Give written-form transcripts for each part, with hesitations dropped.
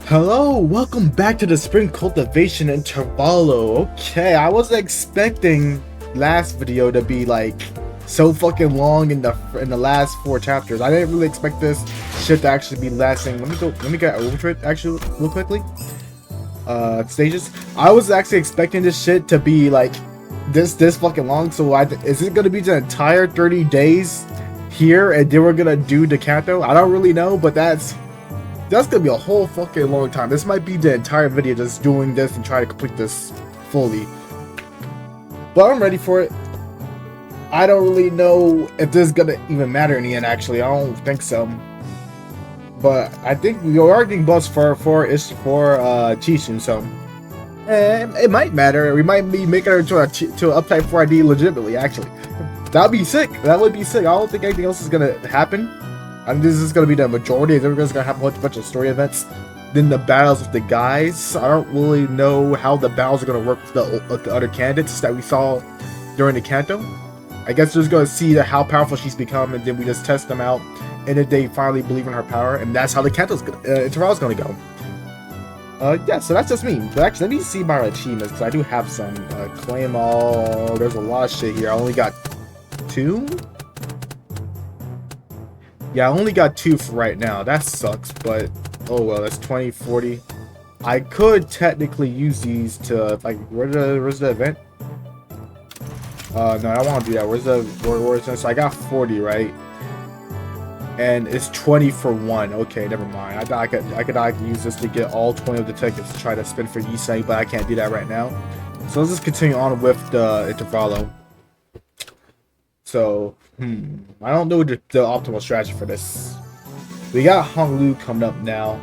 Hello, welcome back to the Spring Cultivation intervallo. Okay, I wasn't expecting last video to be like so fucking long in the last 4 chapters. I didn't really expect this shit to actually be lasting. Let me get over to it actually real quickly. Stages. I was actually expecting this shit to be like this fucking long. So is it gonna be the entire 30 days here and then we're gonna do the Kanto? I don't really know, but that's gonna be a whole fucking long time. This might be the entire video just doing this and try to complete this fully. But I'm ready for it. I don't really know if this is gonna even matter in the end, actually. I don't think so. But I think we are getting buzzed for Xichun, so it might matter. We might be making her to an uptype 4ID legitimately, actually. That'd be sick. That would be sick. I don't think anything else is gonna happen. I mean, this is going to be the majority. Everybody's going to have a bunch of story events. Then the battles with the guys. I don't really know how the battles are going to work with the other candidates that we saw during the Kanto. I guess we're just going to see how powerful she's become, and then we just test them out. And then they finally believe in her power, and that's how the Kanto's interval's going to go. Yeah, so that's just me. But actually, let me see my achievements, because I do have some. Claim all. There's a lot of shit here. I only got 2? Yeah, I only got 2 for right now. That sucks, but oh well, that's 20, 40. I could technically use these to, like, where's the event? No, I don't want to do that. Where's the, so I got 40, right? And it's 20 for 1. Okay, never mind. I thought I could use this to get all 20 of the tickets to try to spin for Yea I, but I can't do that right now. So let's just continue on with the intervallo. So, I don't know the optimal strategy for this. We got Hongyuan coming up now.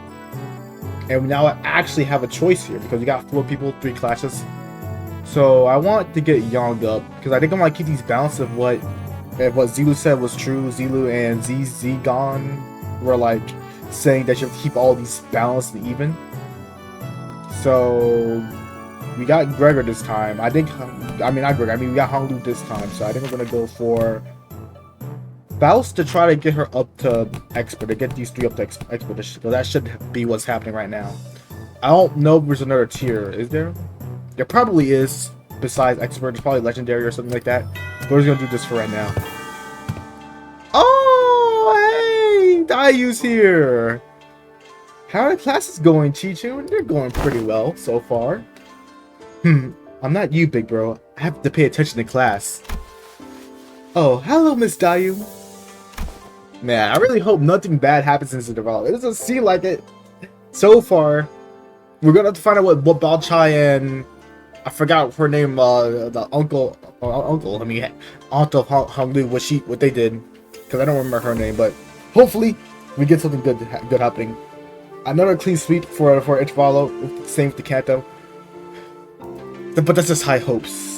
And we now actually have a choice here because we got 4 people, 3 classes. So I want to get Yang up because I think I'm gonna keep these balanced if what Zilu said was true. Zilu and Zigon were like saying that you have to keep all these balanced and even. So we got Gregor this time. Not Gregor. We got Hongyuan this time. So I think we're gonna go for Faust to try to get her up to expert, to get these 3 up to expert. So that should be what's happening right now. I don't know if there's another tier. Is there? There probably is. Besides expert, it's probably legendary or something like that. But we're just gonna do this for right now. Oh, hey, Dayu's here. How are the classes going, Xichun? They're going pretty well so far. I'm not you, big bro. I have to pay attention to class. Oh, hello, Miss Dayu. Man, I really hope nothing bad happens in this intervallo. It doesn't seem like it so far. We're gonna have to find out what Balchai and I forgot her name. The aunt of Hongyuan, what they did, because I don't remember her name. But hopefully, we get something good happening. Another clean sweep for intervallo. Same with the Kanto. But that's just high hopes.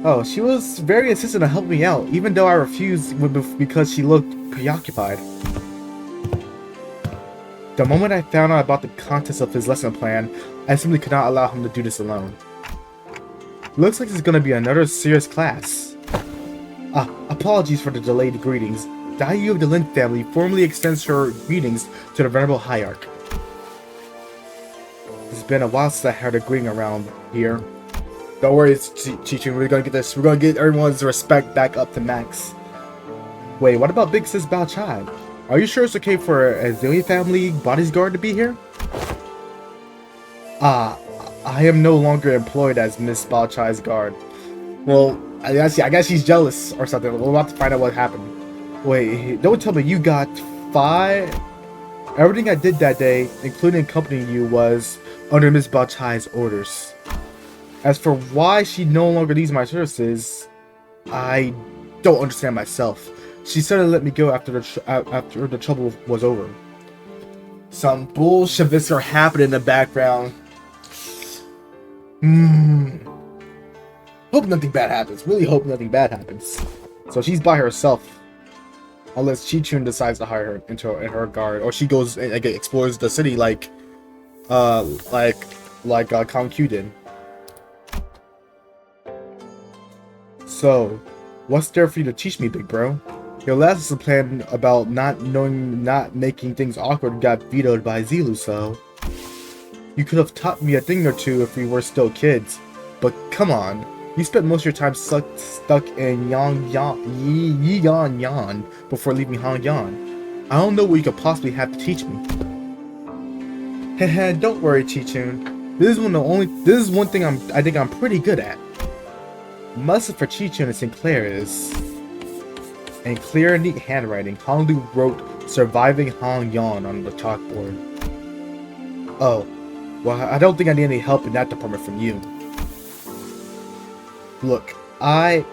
Oh, she was very insistent on helping me out, even though I refused because she looked preoccupied. The moment I found out about the contents of his lesson plan, I simply could not allow him to do this alone. Looks like it's gonna be another serious class. Apologies for the delayed greetings. Dayu of the Lin family formally extends her greetings to the Venerable Hierarch. It's been a while since I heard a greeting around here. Don't worry, Xichun, we're gonna get this. We're gonna get everyone's respect back up to max. Wait, what about Big Sis Balchai? Are you sure it's okay for a Zillion family bodyguard to be here? I am no longer employed as Miss Balchai's guard. Well, I guess she's jealous or something. We'll have to find out what happened. Wait, don't tell me you got 5? Everything I did that day, including accompanying you, was under Miss Balchai's orders. As for why she no longer needs my services, I don't understand myself. She suddenly let me go after the trouble was over. Some bullshivits are happening in the background. Hope nothing bad happens. Really hope nothing bad happens. So she's by herself. Unless Xichun decides to hire her in her guard. Or she goes and explores the city like Kong did. So, what's there for you to teach me, big bro? Your last plan about not making things awkward got vetoed by Zilu, so You could have taught me a thing or two if we were still kids. But come on, you spent most of your time stuck in Yan before leaving Hongyuan. I don't know what you could possibly have to teach me. Hehe, don't worry, Xichun. This is one thing I think I'm pretty good at. Must for Xichun and Sinclair is in clear, neat handwriting. Honglu wrote "Surviving Hongyuan" on the chalkboard. Oh, well, I don't think I need any help in that department from you. Look, I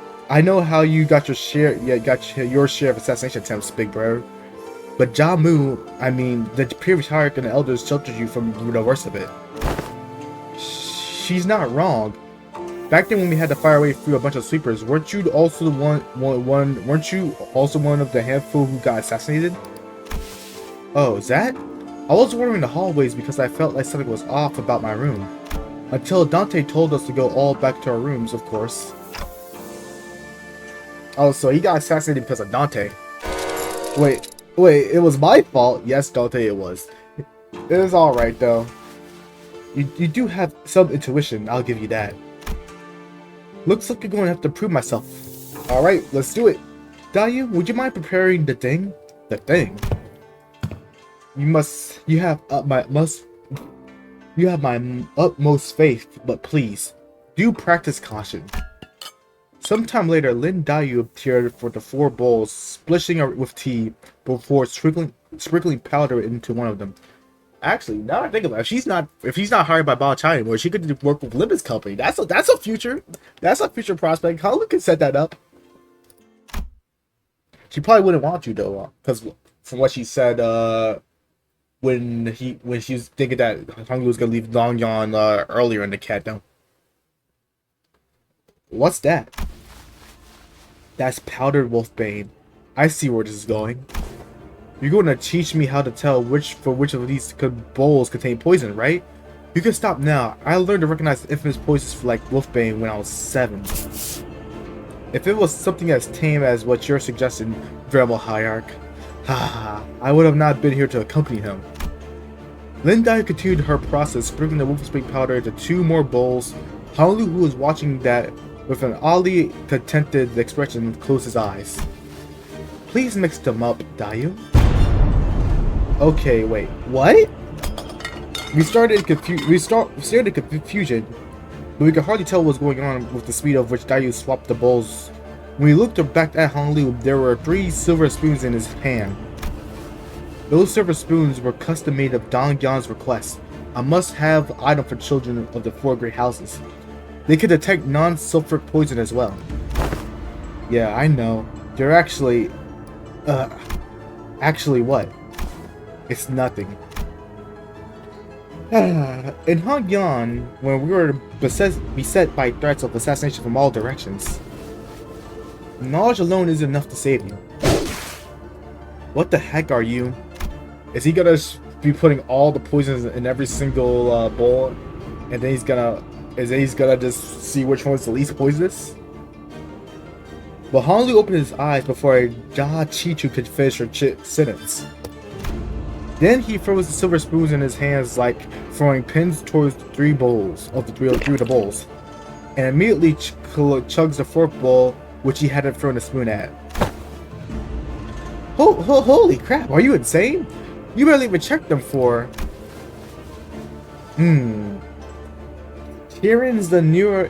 know how you got your share. Yeah, got your share of assassination attempts, big bro. But Jamu, I mean, the previous hierarch and the elders sheltered you from the worst of it. She's not wrong. Back then, when we had to fire away through a bunch of sweepers, weren't you also the Weren't you also one of the handful who got assassinated? Oh, is that? I was wandering the hallways because I felt like something was off about my room. Until Dante told us to go all back to our rooms, of course. Oh, so he got assassinated because of Dante. Wait, it was my fault? Yes, Dante, it was. It was alright, though. You do have some intuition, I'll give you that. Looks like you're going to have to prove myself. Alright, let's do it. Dayu, would you mind preparing the thing? The thing? You have my utmost faith, but please, do practice caution. Sometime later, Lin Dayu appeared for the 4 bowls, splishing with tea before sprinkling powder into one of them. Actually, now I think about it, if she's not hired by Bao Chai anymore, she could work with Limbus Company. That's a future prospect. How could set that up? She probably wouldn't want you though, because from what she said, when she was thinking that Hongyu was gonna leave Longyan earlier in the cat down. What's that? That's powdered wolfbane. I see where this is going. You're going to teach me how to tell which of these bowls contain poison, right? You can stop now. I learned to recognize the infamous poisons like wolfbane when I was 7. If it was something as tame as what you're suggesting, Venerable Hierarch, I would have not been here to accompany him. Lin Dai continued her process, sprinkling the wolfbane powder into 2 more bowls. Honlu, who was watching that with an oddly contented expression, closed his eyes. Please mix them up, Dayu. Okay, wait, what? We started confusion, but we could hardly tell what was going on with the speed of which Dayu swapped the bowls. When we looked back at Honglu, there were 3 silver spoons in his hand. Those silver spoons were custom made of Dongyan's request, a must-have item for children of the 4 great houses. They could detect non-sulfuric poison as well. Yeah, I know. They're actually what? It's nothing. In Hongyuan, when we were beset by threats of assassination from all directions, knowledge alone isn't enough to save you. What the heck are you? Is he gonna be putting all the poisons in every single bowl, and then he's gonna just see which one's the least poisonous? But Honlu opened his eyes before Xichun could finish her sentence. Then he throws the silver spoons in his hands like throwing pins towards the 3 bowls of the 3 of the bowls, and immediately chugs the 4th bowl, which he hadn't thrown a spoon at. Holy crap, are you insane? You barely even checked them for... Kirin's the new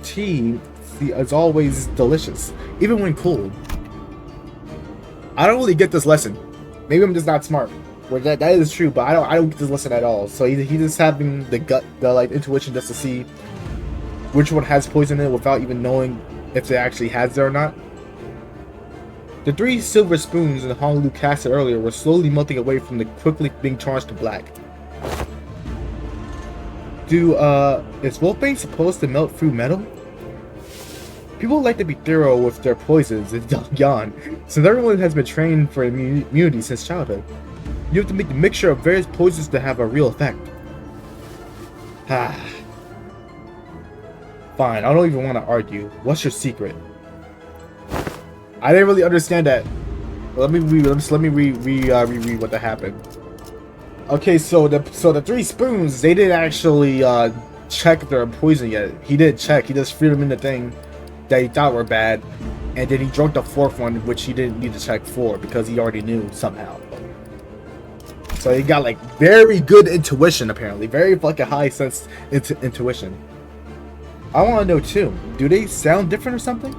tea is always delicious, even when cold. I don't really get this lesson. Maybe I'm just not smart. Well, that is true, but I don't get this lesson at all. So he's just having the intuition just to see which one has poison in it without even knowing if it actually has it or not. The 3 silver spoons in Honlu casted earlier were slowly melting away from the quickly being charged to black. Is wolfbane supposed to melt through metal? People like to be thorough with their poisons in Dongyan, since everyone has been trained for immunity since childhood. You have to make the mixture of various poisons to have a real effect. Fine, I don't even want to argue. What's your secret? I didn't really understand that. Let me reread what that happened. Okay, so the three spoons, they didn't actually check if they're poison yet. He didn't check. He just threw them in the thing that he thought were bad, and then he drank the fourth one, which he didn't need to check for because he already knew somehow. So he got like very good intuition, apparently, very fucking high sense intuition. I want to know too. Do they sound different or something?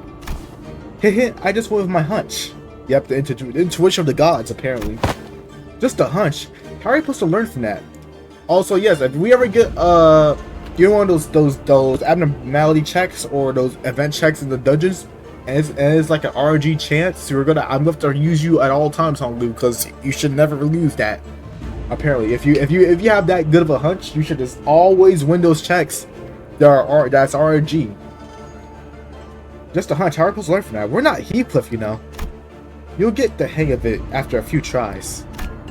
Heh, I just went with my hunch. Yep, the intuition of the gods, apparently. Just a hunch. How are you supposed to learn from that? Also, yes, if we ever get you know, one of those abnormality checks or those event checks in the dungeons, and it's like an RNG chance, I'm gonna have to use you at all times, Honglu, because you should never lose that. Apparently, if you have that good of a hunch, you should just always win those checks. That's RNG. Just a hunch. How are we supposed to learn from that? We're not Heathcliff, you know. You'll get the hang of it after a few tries.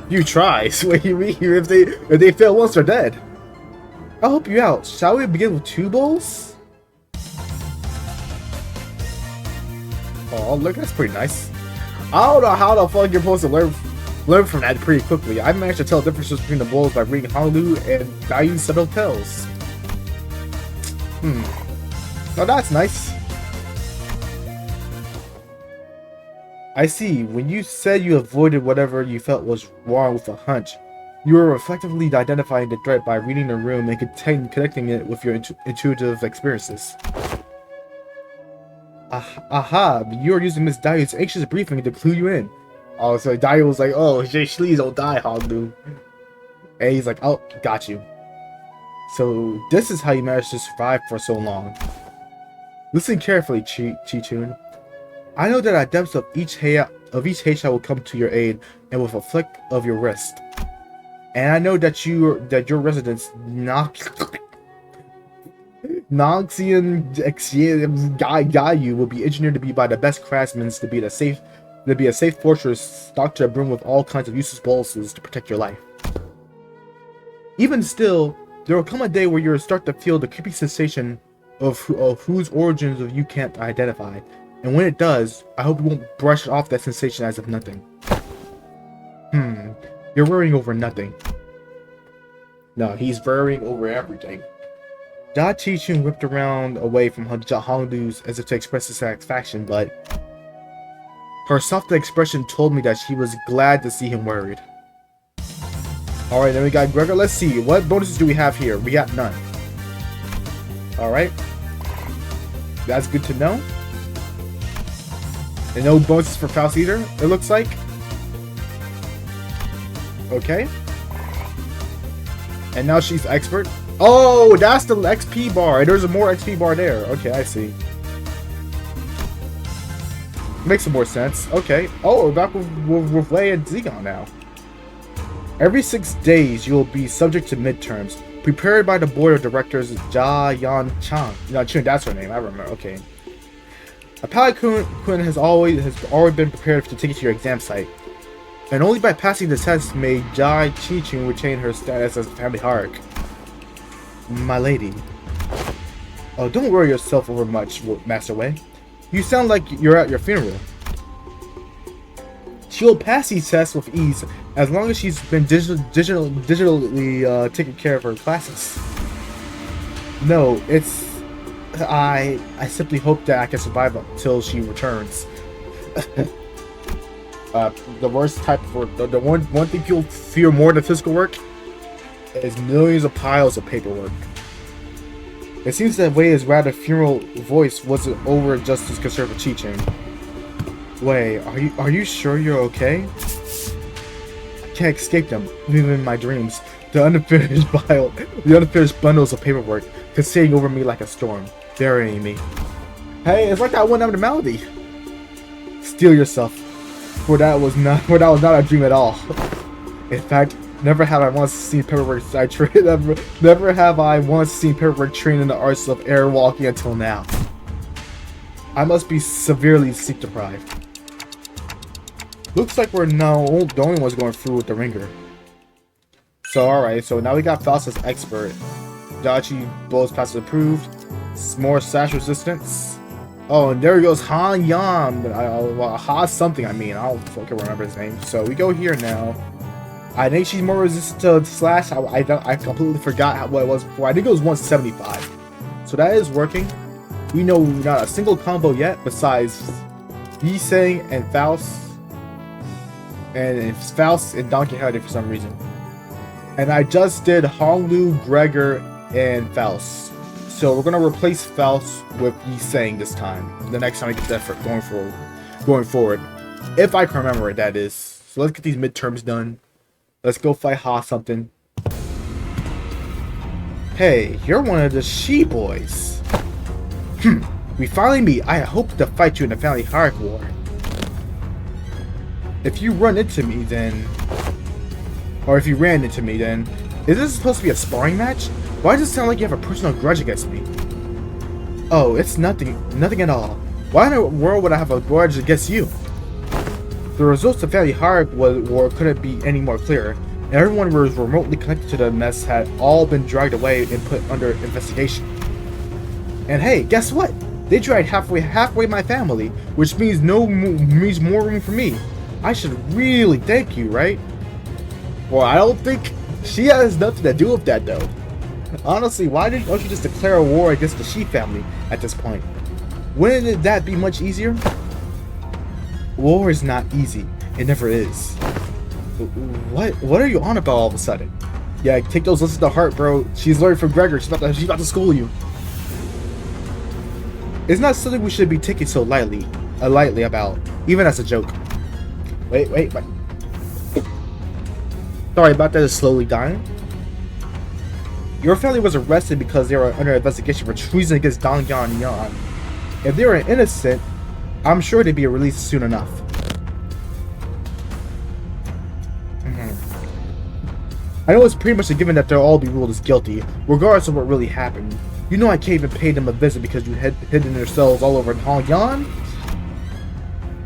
Few tries? What do you mean? If they fail once, they're dead. I'll help you out. Shall we begin with 2 bowls? Oh, look, that's pretty nice. I don't know how the fuck you're supposed to learn from that pretty quickly. I managed to tell the differences between the bowls by reading Honglu and Dai's subtle tells. Oh, that's nice. I see. When you said you avoided whatever you felt was wrong with a hunch, you were effectively identifying the threat by reading the room and connecting it with your intuitive experiences. Aha! You were using Miss Dai's anxious briefing to clue you in. Oh, so Dai was like, "Oh, please don't die, Honglu." And he's like, "Oh, got you." So this is how you managed to survive for so long. Listen carefully, Xichun. I know that at depths of each heisha will come to your aid, and with a flick of your wrist. And I know that your residents, Noxian Gayu, will be engineered to be by the best craftsmen to be a safe fortress stocked to the brim with all kinds of useless boluses to protect your life. Even still, there will come a day where you'll start to feel the creepy sensation of whose origins you can't identify. And when it does, I hope you won't brush off that sensation as if nothing. You're worrying over nothing. No, he's worrying over everything. Da Qichun whipped around away from Honglu's as if to express his satisfaction, but her soft expression told me that she was glad to see him worried. Alright, then we got Gregor. Let's see. What bonuses do we have here? We got none. Alright. That's good to know. And no bonuses for Faust either, it looks like. Okay. And now she's expert. Oh, that's the XP bar. There's a more XP bar there. Okay, I see. Makes some more sense. Okay. Oh, we're back with Wei and Zigon now. Every 6 days, you'll be subject to midterms, prepared by the board of directors Jia Yan Chang. No, that's her name. I remember. Okay. A paladin has already been prepared to take you to your exam site, and only by passing the test may Jai Qichun retain her status as a family hierarch. My lady. Oh, don't worry yourself over much, Master Wei. You sound like you're at your funeral. She'll pass these tests with ease as long as she's been digitally taking care of her classes. No, it's... I simply hope that I can survive until she returns. The worst type of work, the one thing people fear more than physical work is millions of piles of paperwork. It seems that Wei's rather funeral voice wasn't over just as concerned with Qichun. Wei, are you sure you're okay? I can't escape them, even in my dreams. The unfinished bundles of paperwork cascading over me like a storm, burying me. Hey, it's like that one abnormality. Steel yourself, for that was not a dream at all. In fact, never have I once seen paperwork never have I once seen paperwork trained in the arts of air walking until now. I must be severely sleep deprived. Looks like we're now the only ones going through with the ringer. So alright, so now we got Faust as expert. Dachi blows past approved. More sash resistance. Oh, and there goes Hongyuan. Ha something, I mean. I don't fucking remember his name. So we go here now. I think she's more resistant to slash. I completely forgot what it was before. I think it was 175. So that is working. We know not a single combo yet besides Yiseng and Faust. And it's Faust and Donkey Hardy for some reason. And I just did Honglu, Gregor, and Faust. So we're gonna replace Faust with Yiseng this time. The next time I get that for going forward. If I can remember it, that is. So let's get these midterms done. Let's go fight something. Hey, you're one of the She boys. We finally meet. I hope to fight you in the family hierarchy war. If you run into me, then... Or if you ran into me, then... Is this supposed to be a sparring match? Why does it sound like you have a personal grudge against me? Oh, it's nothing at all. Why in the world would I have a grudge against you? The results of family hierarchy war couldn't be any more clear. And everyone who was remotely connected to the mess had all been dragged away and put under investigation. And hey, guess what? They dragged halfway my family, which means means more room for me. I should really thank you, right? Well, I don't think she has nothing to do with that, though. Honestly, why don't you just declare a war against the Shi family at this point? Wouldn't that be much easier? War is not easy. It never is. What are you on about all of a sudden? Yeah, take those lessons to heart, bro. She's learning from Gregor. She's about to school you. It's not something we should be taking so lightly about, even as a joke. Wait. Sorry about that, is slowly dying. Your family was arrested because they were under investigation for treason against Hongyuan. If they were innocent, I'm sure they'd be released soon enough. I know it's pretty much a given that they'll all be ruled as guilty, regardless of what really happened. You know I can't even pay them a visit because you hidden their cells all over Hongyuan?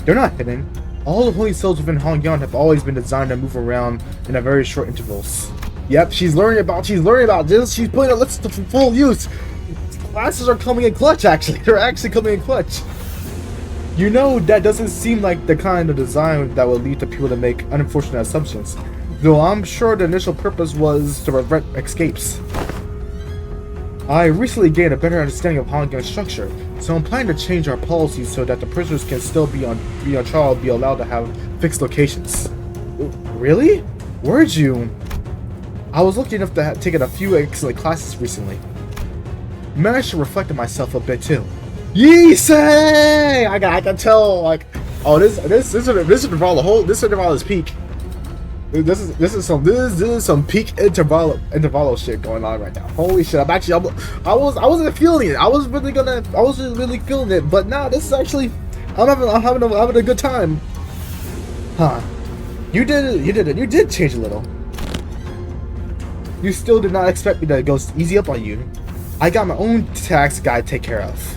They're not hidden. All the holy cells within Hongyuan have always been designed to move around in a very short intervals. Yep, she's learning about this. She's putting it to full use. Classes are coming in clutch, actually. They're actually coming in clutch. You know, that doesn't seem like the kind of design that would lead to people to make unfortunate assumptions. Though I'm sure the initial purpose was to prevent escapes. I recently gained a better understanding of Hongyuan's structure, so I'm planning to change our policies so that the prisoners can still be on trial and be allowed to have fixed locations. Really? Where'd you? I was lucky enough to have taken a few excellent classes recently. Managed to reflect on myself a bit too. Yee-say! I can tell, like, oh, this intervallo is peak. This is some peak intervallo shit going on right now. Holy shit! I wasn't feeling it. I wasn't really feeling it. But now this is actually, I'm having a good time. Huh? You did change a little. You still did not expect me to go easy up on you. I got my own tax guy to take care of.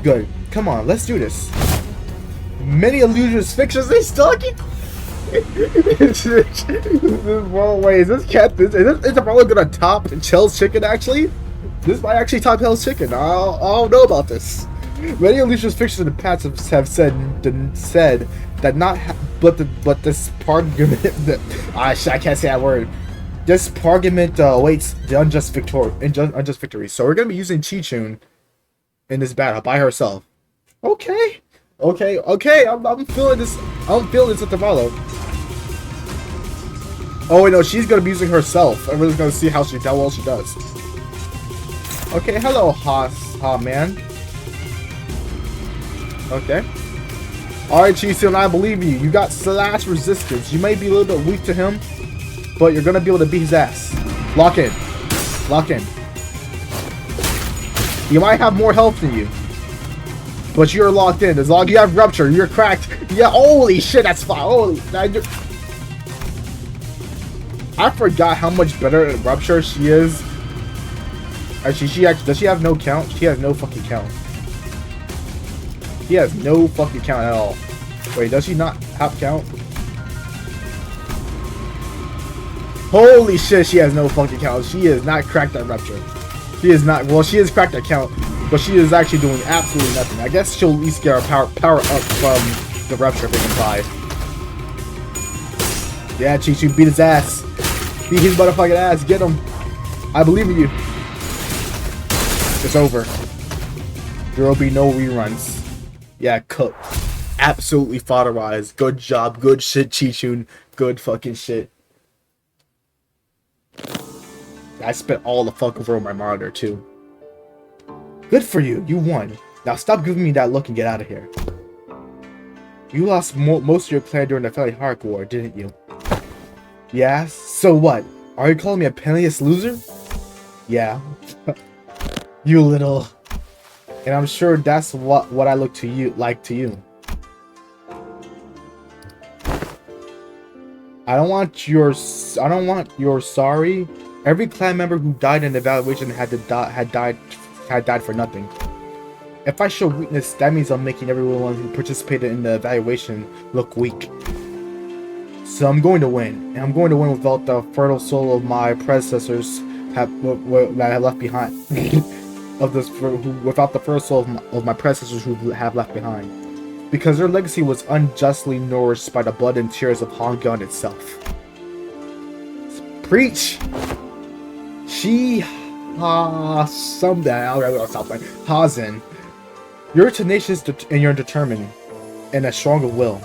Good. Come on, let's do this. Many illusions, fictions, they stalking. Well, wait, is this probably gonna top Hell's Chicken actually? This might actually top Hell's Chicken. I don't know about this. Many illusions, fictions in the past have said that but this argument I can't say that word. This argument awaits the unjust victory. So we're gonna be using Xichun in this battle by herself. Okay. I'm feeling this. I'm feeling this intervallo. Oh wait, no, she's gonna be using herself. I'm really gonna see how well she does. Okay, hello, man. Okay. Alright, Qingshan, I believe you. You got slash resistance. You may be a little bit weak to him, but you're gonna be able to beat his ass. Lock in. You might have more health than you, but you're locked in. As long as you have rupture, you're cracked. Yeah, holy shit, that's fine. Holy, I forgot how much better at rupture she is. Actually, does she have no count? She has no fucking count. She has no fucking count at all. Wait, does she not have count? Holy shit, she has no fucking count. She is not cracked at rupture. She is not. Well, she is cracked at count, but she is actually doing absolutely nothing. I guess she'll at least get her power up from the rupture if they can buy. Yeah, Xichun, beat his ass. Beat his motherfucking ass. Get him. I believe in you. It's over. There will be no reruns. Yeah, cooked. Absolutely fodder-wise. Good job. Good shit, Xichun. Good fucking shit. I spent all the fuck over on my monitor, too. Good for you. You won. Now stop giving me that look and get out of here. You lost most of your clan during the Family Hierarchy War, didn't you? Yeah? So what? Are you calling me a penniless loser? Yeah. You little... And I'm sure that's what I look to you like to you. I don't want your sorry. Every clan member who died in the evaluation had died for nothing. If I show weakness, that means I'm making everyone who participated in the evaluation look weak. So I'm going to win, and I'm going to win without the fertile soul of my predecessors that I left behind. Without the fertile soul of my predecessors who have left behind, because their legacy was unjustly nourished by the blood and tears of Hongyuan itself. Preach. Hazen. You're tenacious and you're determined, and a strong of will.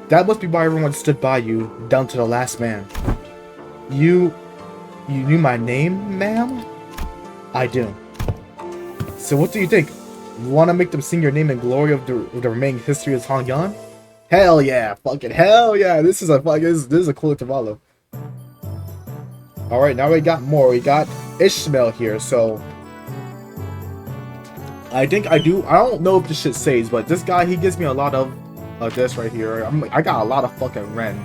That must be why everyone stood by you, down to the last man. You knew my name, ma'am? I do. So what do you think? Want to make them sing your name in glory of the remaining history of Hongyuan? Hell yeah! Fucking hell yeah! This is a cool intervallo. Alright, now we got more. We got Ishmael here, so... I don't know if this shit saves, but this guy, he gives me a lot of this right here. I got a lot of fucking Ren.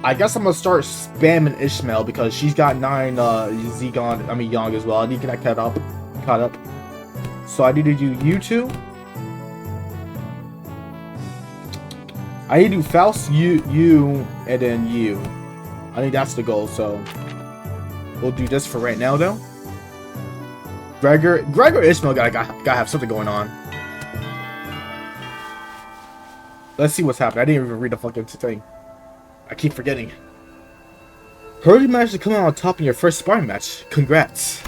I guess I'm gonna start spamming Ishmael because she's got 9 Yang as well. I need to get caught up. So I need to do you two. I need to do Faust, you, and then you. I think that's the goal, so we'll do this for right now though. Gregor Ishmael gotta have something going on. Let's see what's happening. I didn't even read the fucking thing. I keep forgetting. Heard you managed to come out on top in your first sparring match. Congrats.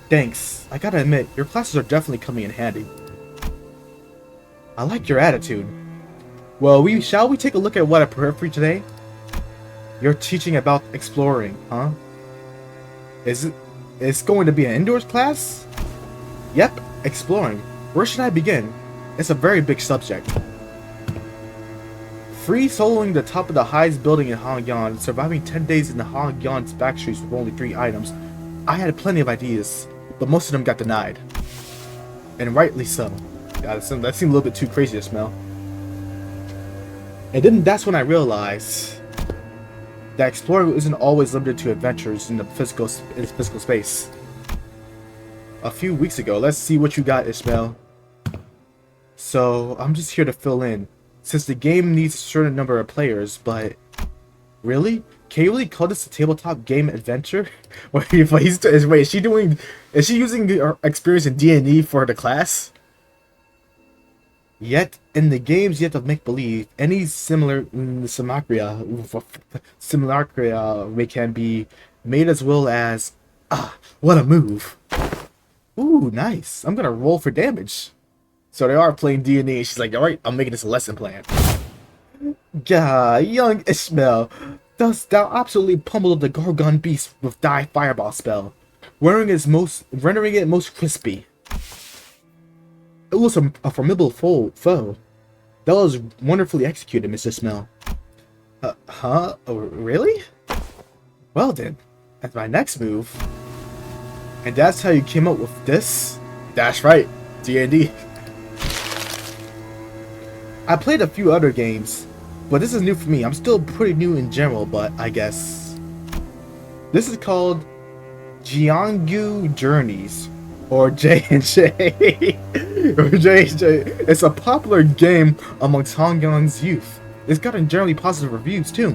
Thanks. I gotta admit, your classes are definitely coming in handy. I like your attitude. Well, shall we take a look at what I prepared for you today? You're teaching about exploring, huh? It's going to be an indoors class? Yep, exploring. Where should I begin? It's a very big subject. Free soloing the top of the highest building in Hongyuan, surviving 10 days in the Hongyuan's backstreets with only 3 items. I had plenty of ideas, but most of them got denied. And rightly so. Yeah, that seemed a little bit too crazy to smell. And then that's when I realized that exploring isn't always limited to adventures in the physical space. A few weeks ago, let's see what you got, Ishmael. So, I'm just here to fill in. Since the game needs a certain number of players, but... Really? Can you really call this a tabletop game adventure? Wait, is she using her experience in D&D for the class? Yet, in the games yet of make-believe, any simulacra can be made as well as... what a move. Ooh, nice. I'm gonna roll for damage. So they are playing D&D, and she's like, alright, I'm making this a lesson plan. Gah, young Ishmael, thus thou absolutely pummeled the Gorgon beast with thy fireball spell, rendering it most crispy. It was a formidable foe. That was wonderfully executed, Mr. Ishmael. Huh? Oh, really? Well then, that's my next move. And that's how you came up with this? That's right, D&D. I played a few other games, but this is new for me. I'm still pretty new in general, but I guess... This is called Jianggu Journeys, or J&J. Or J&J. It's a popular game amongst Hongyuan's youth. It's gotten generally positive reviews, too.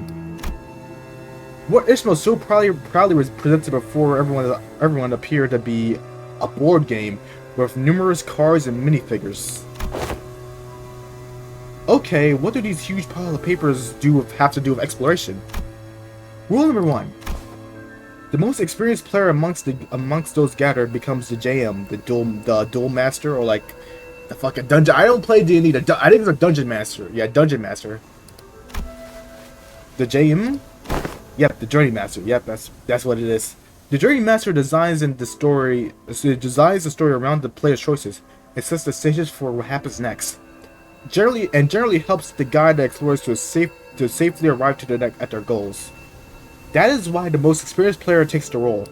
What Ishmael so proudly was presented before everyone appeared to be a board game with numerous cards and minifigures. Okay, what do these huge pile of papers have to do with exploration? Rule number 1. The most experienced player amongst those gathered becomes the JM, the duel master, or like the fucking dungeon. I don't play D&D. I think it's a dungeon master. Yeah, dungeon master. The JM? Yep, the journey master. Yep, that's what it is. The journey master designs the story around the player's choices. It sets the stages for what happens next. Generally helps the guide the explorers to safely arrive at their goals. That is why the most experienced player takes the role.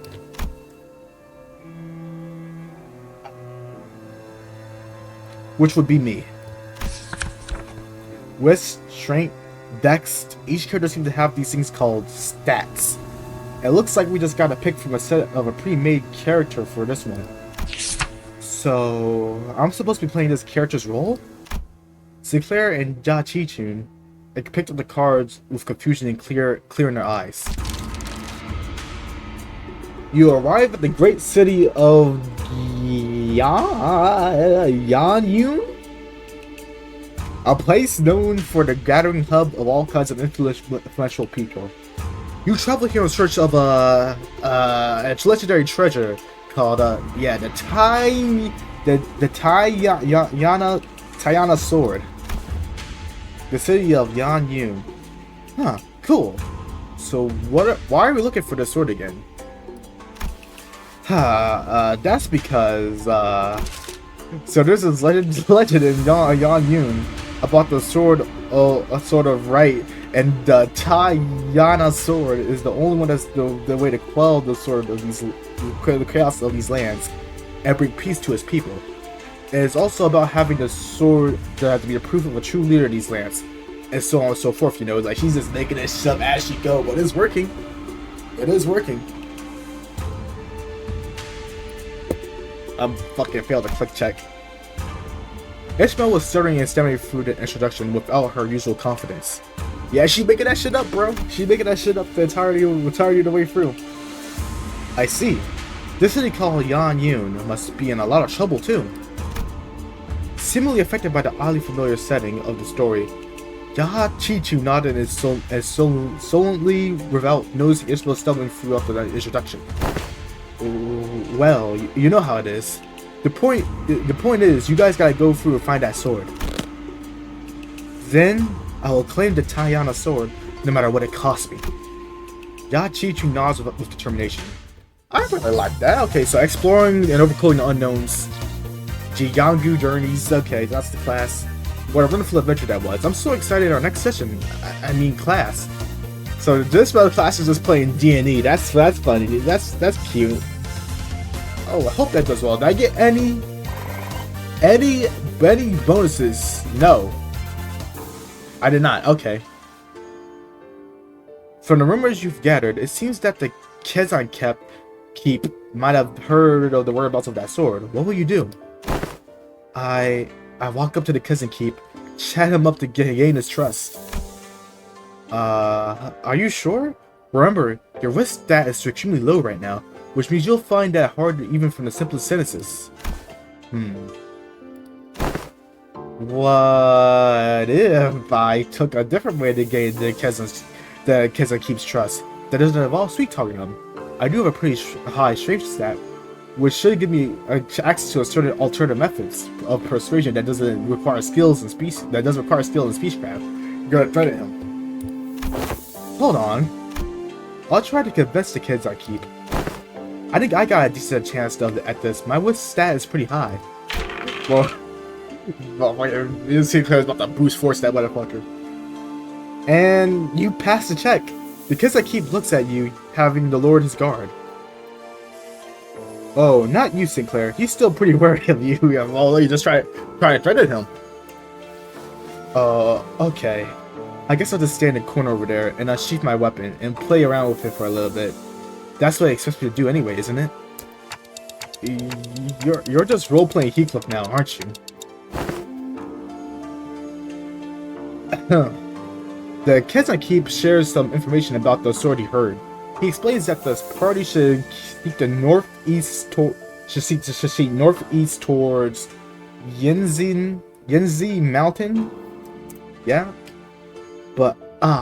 Which would be me. Wit, strength, dex, each character seems to have these things called stats. It looks like we just got to pick from a set of a pre-made character for this one. So, I'm supposed to be playing this character's role? Sinclair and Xichun picked up the cards with confusion and clear in their eyes. You arrive at the great city of Yangyun, a place known for the gathering hub of all kinds of influential people. You travel here in search of a legendary treasure called the Tayana sword. The city of Yangyun. Huh, cool. So why are we looking for the sword again? That's because so there's this legend in Yangyun about the sword, a sort of right, and the Tayana sword is the only one that's the way to quell the chaos of these lands and bring peace to its people. And it's also about having the sword that have to be the proof of a true leader in these lands, and so on and so forth. You know, like she's just making this shit up as she go, but it's working. It is working. I'm fucking failed to click check. Ishmael was stuttering and stammering through the introduction without her usual confidence. Yeah, she making that shit up, bro. She making that shit up the entirety of the way through. I see. This city called Yangyun must be in a lot of trouble too. Seemingly affected by the oddly familiar setting of the story, Xichun nodded and solemnly without noticing Ishmael stumbling throughout the introduction. Well, you know how it is. The point is, you guys gotta go through and find that sword. Then, I will claim the Tayana sword, no matter what it costs me. Xichun nods with determination. I really like that. Okay, so exploring and overcoming the unknowns. Jianggu journeys. Okay, that's the class. What a wonderful adventure that was. I'm so excited our next session. I mean class. So this class is just playing D&E. That's funny. That's cute. Oh, I hope that does well. Did I get any bonuses? No. I did not. Okay. From the rumors you've gathered, it seems that the Qingshan Keep might have heard of the whereabouts of that sword. What will you do? I walk up to the Qingshan Keep, chat him up to gain his trust. Are you sure? Remember, your wit stat is extremely low right now, which means you'll find that hard even from the simplest sentences. What if I took a different way to gain the Qingshan Keep's trust that doesn't involve sweet-talking them? I do have a pretty high strength stat, which should give me access to a certain alternative methods of persuasion that doesn't require skills and speech. That doesn't require skill and speechcraft. You're gonna threaten him. Hold on. I'll try to convince the Qingshan Keep. I think I got a decent chance at this. My wit stat is pretty high. Well, Sinclair's about to boost force that motherfucker. And you pass the check. The Qingshan Keep looks at you, having to lower his guard. Oh, not you, Sinclair. He's still pretty wary of you, although you just try to threaten him. Okay. I guess I'll just stand in the corner over there and unsheath my weapon and play around with it for a little bit. That's what he expects me to do anyway, isn't it? You're just role-playing Heathcliff now, aren't you? The Qingshan Keep shares some information about the sword he heard. He explains that the party should seek the northeast towards Yanzi Mountain, Yeah? But,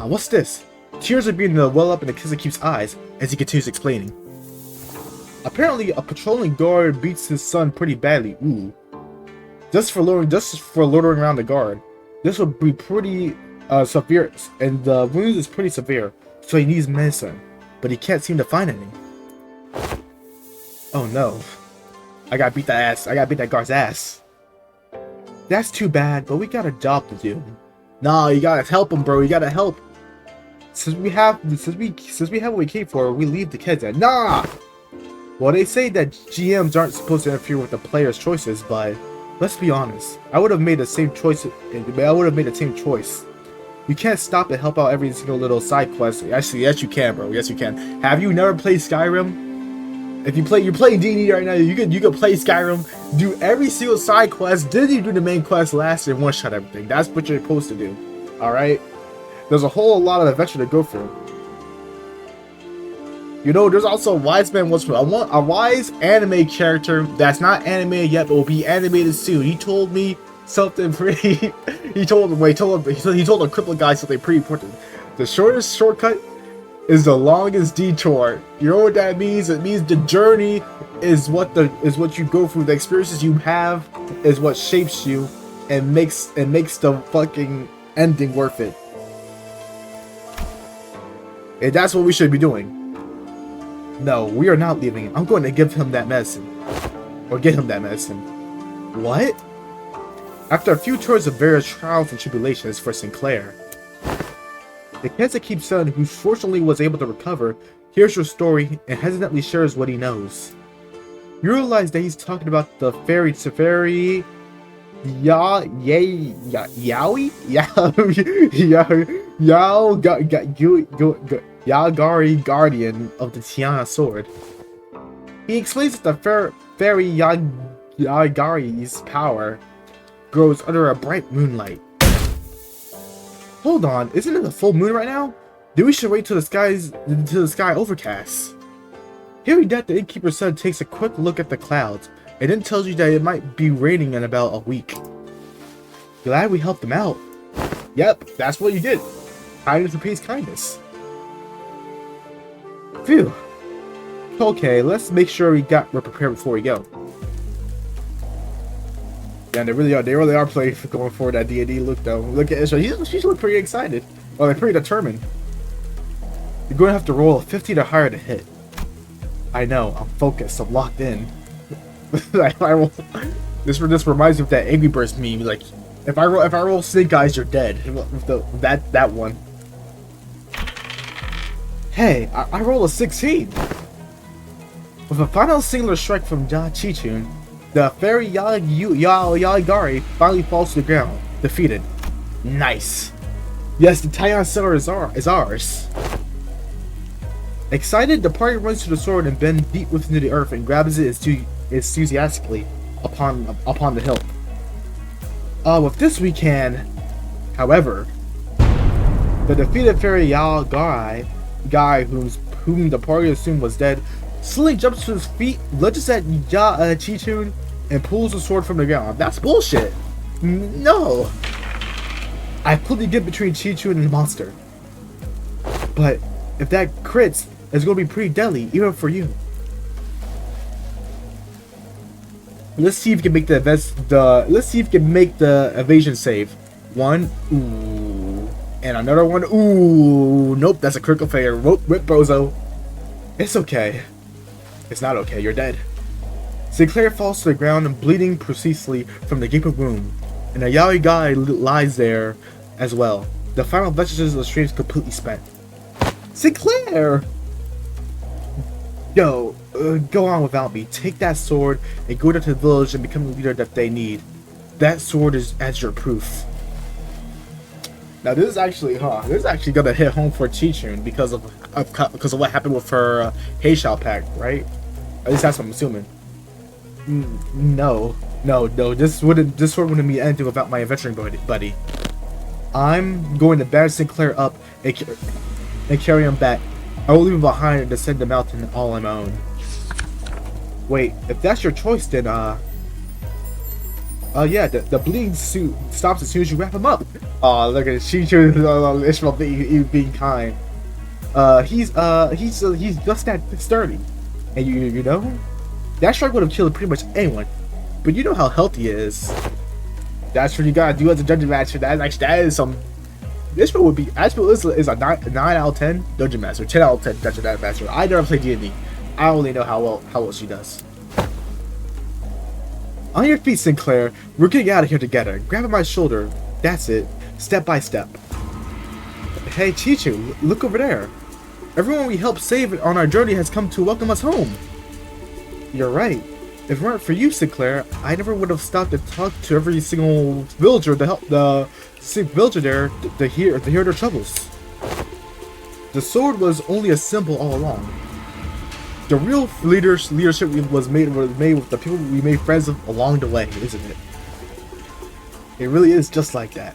what's this? Tears are beginning to well up in the Qingshan's eyes as he continues explaining. Apparently, a patrolling guard beats his son pretty badly. Ooh. Just for loitering around the guard. This would be pretty severe, and the wound is pretty severe, so he needs medicine, but he can't seem to find any. Oh no. I gotta beat that ass. I gotta beat that guard's ass. That's too bad, but we got a job to do. Nah, you gotta help him, bro. You gotta help. Since we have what we came for, we leave the kids at. Nah! Well, they say that GMs aren't supposed to interfere with the player's choices, but let's be honest. I would have made the same choice. You can't stop to help out every single little side quest. Actually, yes you can, bro. Yes you can. Have you never played Skyrim? If you're playing D&D right now, you could play Skyrim, do every single side quest, then you do the main quest last, and one-shot everything. That's what you're supposed to do. Alright? There's a whole lot of adventure to go through. You know, there's also a wise man wants. I want a wise anime character that's not animated yet, but will be animated soon. He told me something pretty. he told a crippled guy something pretty important. The shortest shortcut is the longest detour. You know what that means? It means the journey is what you go through. The experiences you have is what shapes you and makes the fucking ending worth it. And that's what we should be doing. No, we are not leaving him. I'm going to give him that medicine. Or get him that medicine. What? After a few tours of various trials and tribulations for Sinclair, the Qingshan son, who fortunately was able to recover, hears your story and hesitantly shares what he knows. You realize that he's talking about the fairy Yagari, guardian of the Tiana sword. He explains that the fairy Yagari's power grows under a bright moonlight. Hold on, isn't it a full moon right now? Then we should wait till the sky overcasts. Hearing that, the innkeeper's son takes a quick look at the clouds and then tells you that it might be raining in about a week. Glad we helped him out. Yep, that's what you did. Kindness repays kindness. Phew. Okay, let's make sure we're prepared before we go. Yeah, they really are playing going for that D&D look though. Look at Ishmael, she's looking pretty excited. Well, they're pretty determined. You're going to have to roll a 50 to higher to hit. I know, I'm focused, I'm locked in. This reminds me of that Angry Birds meme. Like, if I roll Snake Eyes, you're dead. That one. Hey, I roll a 16. With a final singular strike from Xichun, the fairy Yagari finally falls to the ground, defeated. Nice. Yes, the Tiana sword is ours. Excited, the party runs to the sword and bends deep within the earth and grabs it enthusiastically upon the hilt. With this we can. However, the defeated fairy Yagari guy whom the party assumed was dead suddenly jumps to his feet, lunges at Xichun, and pulls the sword from the ground. That's bullshit. No. I quickly get between Xichun and the monster. But if that crits, it's going to be pretty deadly, even for you. Let's see if you can make the evasion save. One. Ooh. And another one. Ooh. Nope, that's a critical failure. Rip bozo. It's okay. It's not okay. You're dead. Sinclair falls to the ground and bleeding profusely from the gaping wound, and a yaoi guy lies there as well. The final vestiges of the stream is completely spent. Sinclair! Yo, go on without me. Take that sword and go down to the village and become the leader that they need. That sword is as your proof. Now this is actually gonna hit home for Xichun because of what happened with her Heishao pact, right? At least that's what I'm assuming. No. This sword wouldn't mean anything without my adventuring buddy. I'm going to badge Sinclair up and carry him back. I will leave him behind and descend the mountain all on my own. Wait, if that's your choice, then Yeah, the bleeding suit stops as soon as you wrap him up. Aw, look at Xichun, Ishmael being kind. He's just that sturdy. And you know, that strike would have killed pretty much anyone. But you know how healthy he is. That's what you gotta do as a dungeon master. That is some. Ishmael would be. Ishmael is a 9 out of 10 dungeon master, 10 out of 10 dungeon master. I never played D&D. I only know how well she does. On your feet, Sinclair. We're getting out of here together. Grab my shoulder. That's it. Step by step. Hey, Xichun, look over there. Everyone we helped save on our journey has come to welcome us home. You're right. If it weren't for you, Sinclair, I never would have stopped to talk to every single villager to help the villager there to hear their troubles. The sword was only a symbol all along. The real leadership was made with the people we made friends with along the way, isn't it? It really is just like that.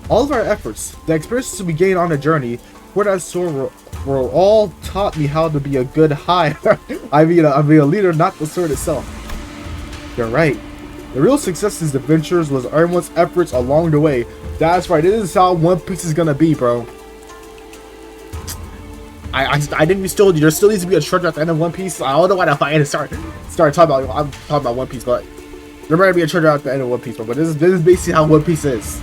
All of our efforts, the experiences we gained on the journey for that sword were all taught me how to be a good I mean a leader, not the sword itself. You're right. The real success of these adventures was everyone's efforts along the way. That's right, this is how One Piece is gonna be, bro. I think there still needs to be a treasure at the end of One Piece. I don't know why I had to start talking about. I'm talking about One Piece, but there might be a treasure at the end of One Piece, bro. But this is basically how One Piece is.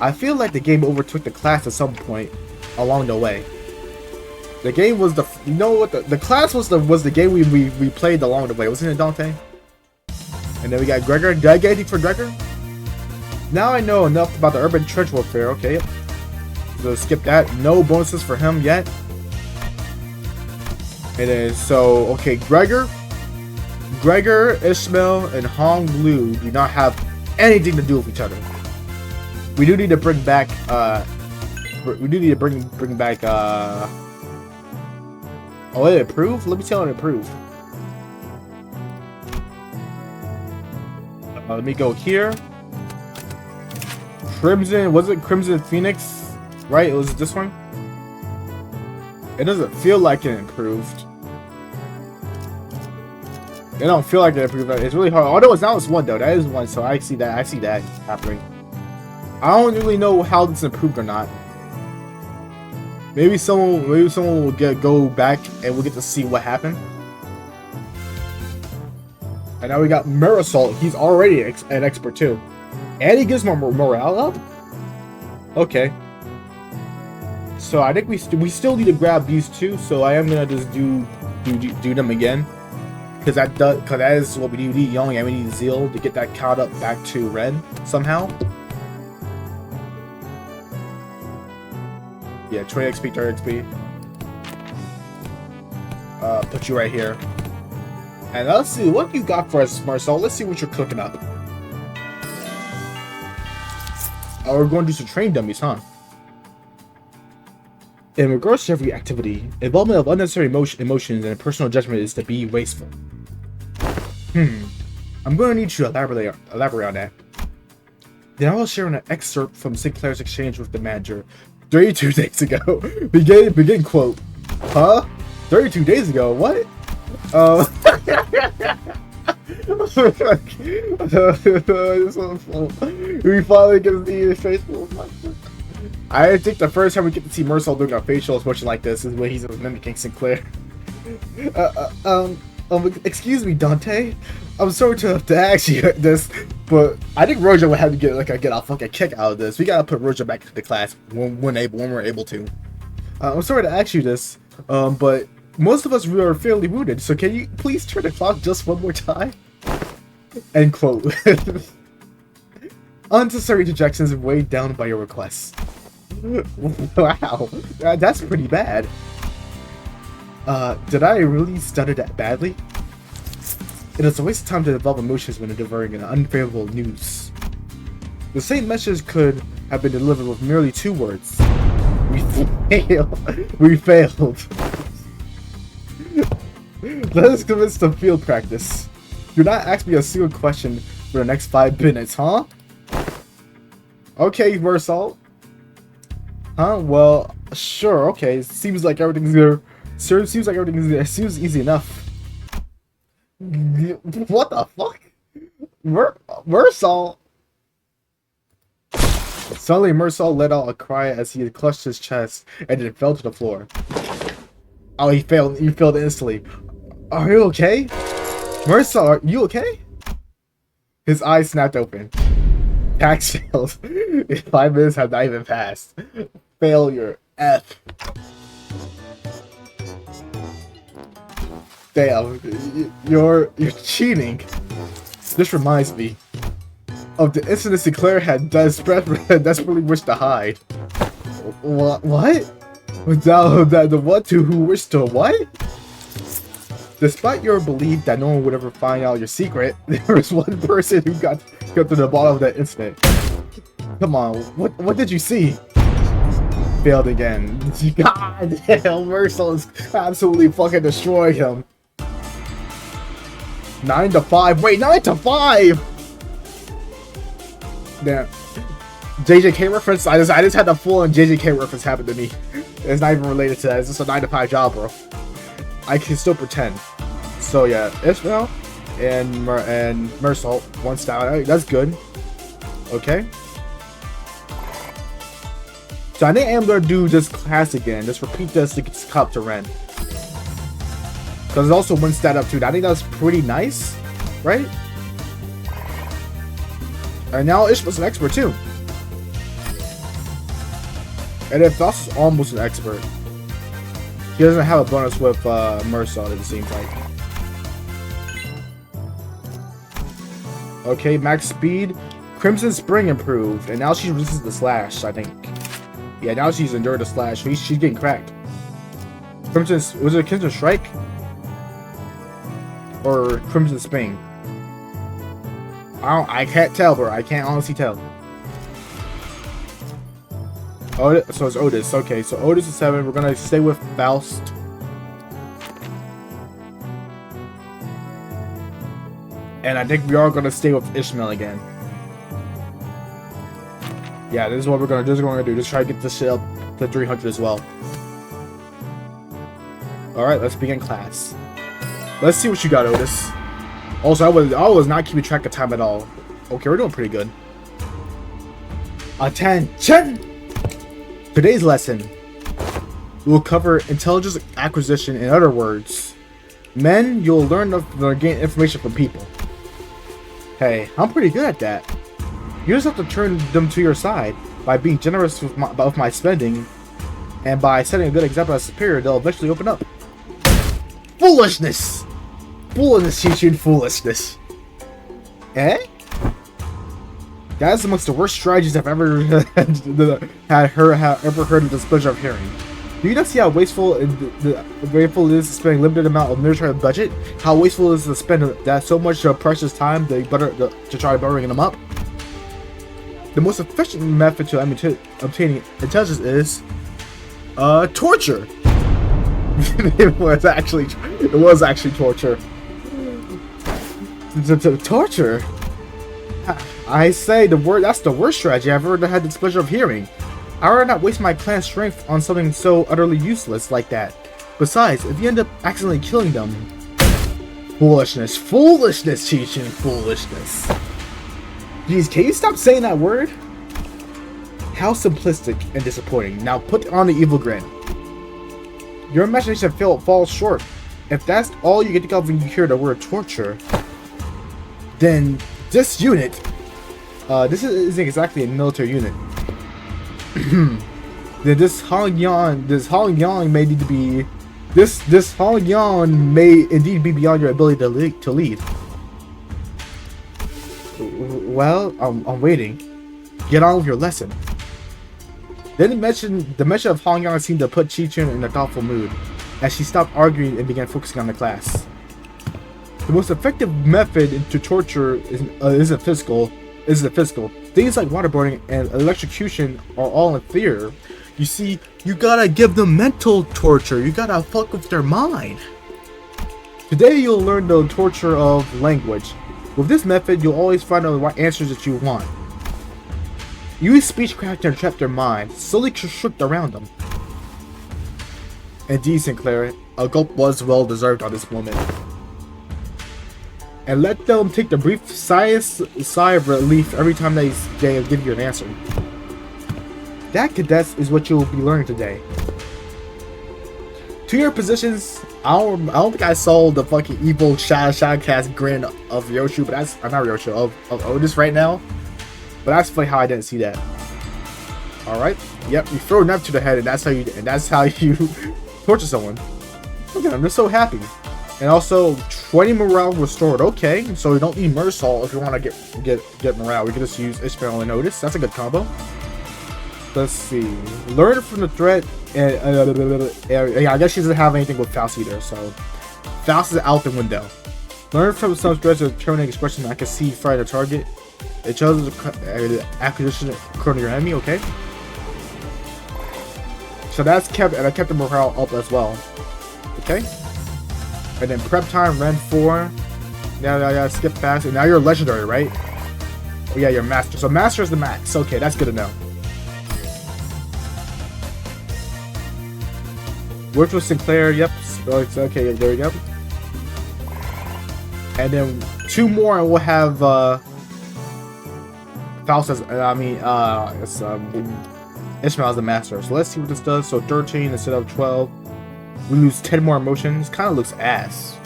I feel like the game overtook the class at some point along the way. The game was the the class was the game we played along the way, wasn't it, Dante? And then we got Gregor. Did I get anything for Gregor? Now I know enough about the urban trench warfare. Okay. So skip that. No bonuses for him yet. It is so okay. Gregor, Ishmael, and Hong Lu do not have anything to do with each other. We do need to bring back. We do need to bring back. Oh, it approved. Let me tell it approved. Let me go here. Crimson. Was it Crimson Phoenix? Right, it was this one. It doesn't feel like it improved. It don't feel like it improved. It's really hard. Oh no, now it's one though. That is one, so I see that. I see that happening. I don't really know how this improved or not. Maybe someone will go back and we'll get to see what happened. And now we got Meursault. He's already an expert too, and he gives more morale up. Okay. So I think we still need to grab these two. So I am gonna just do them again, because that is what we need. We need Young and we need Zeal to get that caught up back to red somehow. Yeah, 20 XP, 30 XP. Put you right here. And let's see what you got for us, Meursault. Let's see what you're cooking up. Oh, we're going to do some train dummies, huh? In regards to every activity, involvement of unnecessary emotions and personal judgment is to be wasteful. I'm going to need you to elaborate on that. Then I will share an excerpt from Sinclair's exchange with the manager 32 days ago. Begin quote. Huh? 32 days ago? What? We finally get to see his face. I think the first time we get to see Meursault doing a facial expression like this is when he's mimicking Sinclair. Excuse me, Dante. I'm sorry to ask you this, but I think Rodya would have to get a fucking kick out of this. We gotta put Rodya back into the class when we're able to. I'm sorry to ask you this, but most of us are fairly wounded, so can you please turn the clock just one more time? End quote. Unnecessary dejections weighed down by your requests. Wow, that's pretty bad. Did I really stutter that badly? It is a waste of time to develop emotions when delivering an unfavorable news. The same message could have been delivered with merely 2 words. We failed. We failed. Let us commence the field practice. Do not ask me a single question for the next 5 minutes, huh? Okay, Meursault. Huh? Well, sure. Okay. Seems like everything's there. Seems easy enough. What the fuck? Meursault. Suddenly, Meursault let out a cry as he clutched his chest and then fell to the floor. Oh, he failed. He failed instantly. Are you okay? Meursault, are you okay? His eyes snapped open. Tax failed. 5 minutes have not even passed. Failure. F. Damn. You're cheating. This reminds me of the incident Sinclair had desperately wished to hide. What? The one who wished to what? Despite your belief that no one would ever find out your secret, there was one person who got to the bottom of that incident. Come on, what did you see? Failed again. God damn, Meursault is absolutely fucking destroyed him. 9 to 5. Wait, 9 to 5. Damn. JJK reference. I just had the full-on JJK reference happen to me. It's not even related to that. It's just a 9 to 5 job, bro. I can still pretend. So yeah, Ishmael and Meursault, 1 style. That's good. Okay. So I think I'm gonna do this class again. Just repeat this to get this cup to Ren. Because it's also 1 stat up too. I think that's pretty nice, right? And now Ishmael's an expert too. And if that's almost an expert. He doesn't have a bonus with Meursault, it seems like. Okay, max speed. Crimson Spring improved, and now she resists the slash, I think. Yeah, now she's endured the slash. She's getting cracked. Crimson, was it Crimson Strike? Or Crimson Spring? I can't tell, bro. I can't honestly tell. Oh, so it's Outis. Okay, so Outis is 7. We're gonna stay with Faust. And I think we are gonna stay with Ishmael again. Yeah, this is what we're gonna do. This is what we're gonna do. Just try to get this shit up to 300 as well. Alright, let's begin class. Let's see what you got, Outis. Also, I was not keeping track of time at all. Okay, we're doing pretty good. Attention! Today's lesson will cover intelligence acquisition. In other words, men, you'll learn to gain information from people. Hey, I'm pretty good at that. You just have to turn them to your side by being generous with my spending, and by setting a good example as superior, they'll eventually open up. Foolishness! Foolishness, Xichun, foolishness. Eh? That is amongst the worst strategies I've ever heard of the displeasure of hearing. Do you not see how wasteful it is to spend a limited amount of military budget? How wasteful it is to spend that so much precious time to try buttering them up? The most efficient method to obtaining intelligence is torture. It was actually torture. Torture. I say that's the worst strategy I've ever had the displeasure of hearing. I would not waste my clan's strength on something so utterly useless like that. Besides, if you end up accidentally killing them... Foolishness. Foolishness, Xichun. Foolishness. Jeez, can you stop saying that word? How simplistic and disappointing. Now put on the evil grin. Your imagination falls short. If that's all you can think of when you hear the word torture, then this unit... this isn't exactly a military unit. This Hongyuan may need to be... This Hongyuan may indeed be beyond your ability to lead. Well, I'm waiting. Get on with your lesson. Then the mention of Hongyuan seemed to put Xichun in a thoughtful mood, as she stopped arguing and began focusing on the class. The most effective method to torture is the physical. Things like waterboarding and electrocution are all inferior. You see, you gotta give them mental torture. You gotta fuck with their mind. Today you'll learn the torture of language. With this method, you'll always find the right answers that you want. Use speechcraft to entrap their mind, slowly construct around them. Indeed, Sinclair, a gulp was well deserved on this moment. and let them take the brief sigh of relief every time they give you an answer. That, cadets, is what you will be learning today. To your positions. I don't think I saw the fucking evil Shadowcast grin of Ryoshu, but that's not Ryoshu, of Outis right now. But that's funny how I didn't see that. All right. Yep. You throw a knife to the head, and that's how you torture someone. Look at them. They're so happy. And also 20 morale restored. Okay. So you don't need Meursault if you want to get morale. We can just use Ishmael and Outis. That's a good combo. Let's see. Learn from the threat. And yeah, I guess she doesn't have anything with Faust either. So Faust is out the window. Learn from some threats of terminating expression. I can see fire the target. It shows the acquisition according to your enemy. Okay. So that's kept, and I kept the morale up as well. Okay. And then prep time, Ren 4. Now I gotta skip past, and now you're legendary, right? Oh yeah, you're master. So master is the max. Okay, that's good to know. Worked with Sinclair. Yep. Okay, there we go. And then 2 more, and we'll have Faust as, Ishmael as the master. So let's see what this does. So 13 instead of 12. We lose 10 more emotions. Kind of looks ass.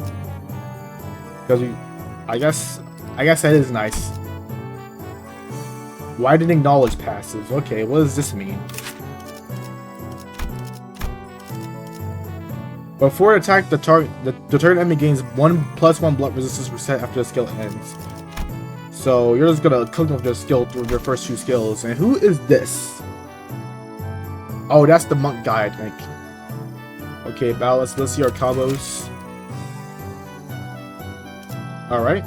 Because I guess that is nice. Widening knowledge passes. Okay, what does this mean? Before attack, the target enemy gains 1+1 blood resistance percent after the skill ends. So you're just gonna click with your skill through your first 2 skills. And who is this? Oh, that's the monk guy, I think. Okay, Bao, let's see our combos. Alright.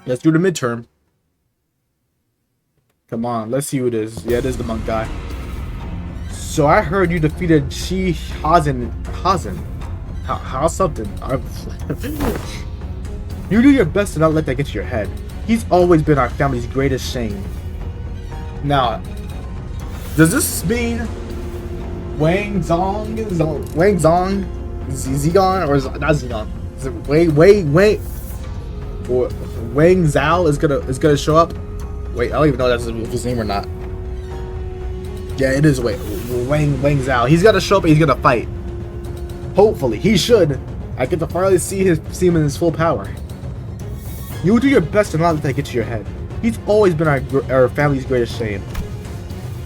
Let's do the midterm. Come on, let's see who it is. Yeah, it is the monk guy. So I heard you defeated Qingshan how something. You do your best to not let that get to your head. He's always been our family's greatest shame. Now, does this mean Wang Zong, Zigon, or is it not Zigon? Is it Wang Zhao is gonna show up? Wait, I don't even know if that's his name or not. Yeah, it is Wang Zhao. He's gotta show up and he's gonna fight. Hopefully, he should. I get to finally see him in his full power. You will do your best to not let that get to your head. He's always been our family's greatest shame.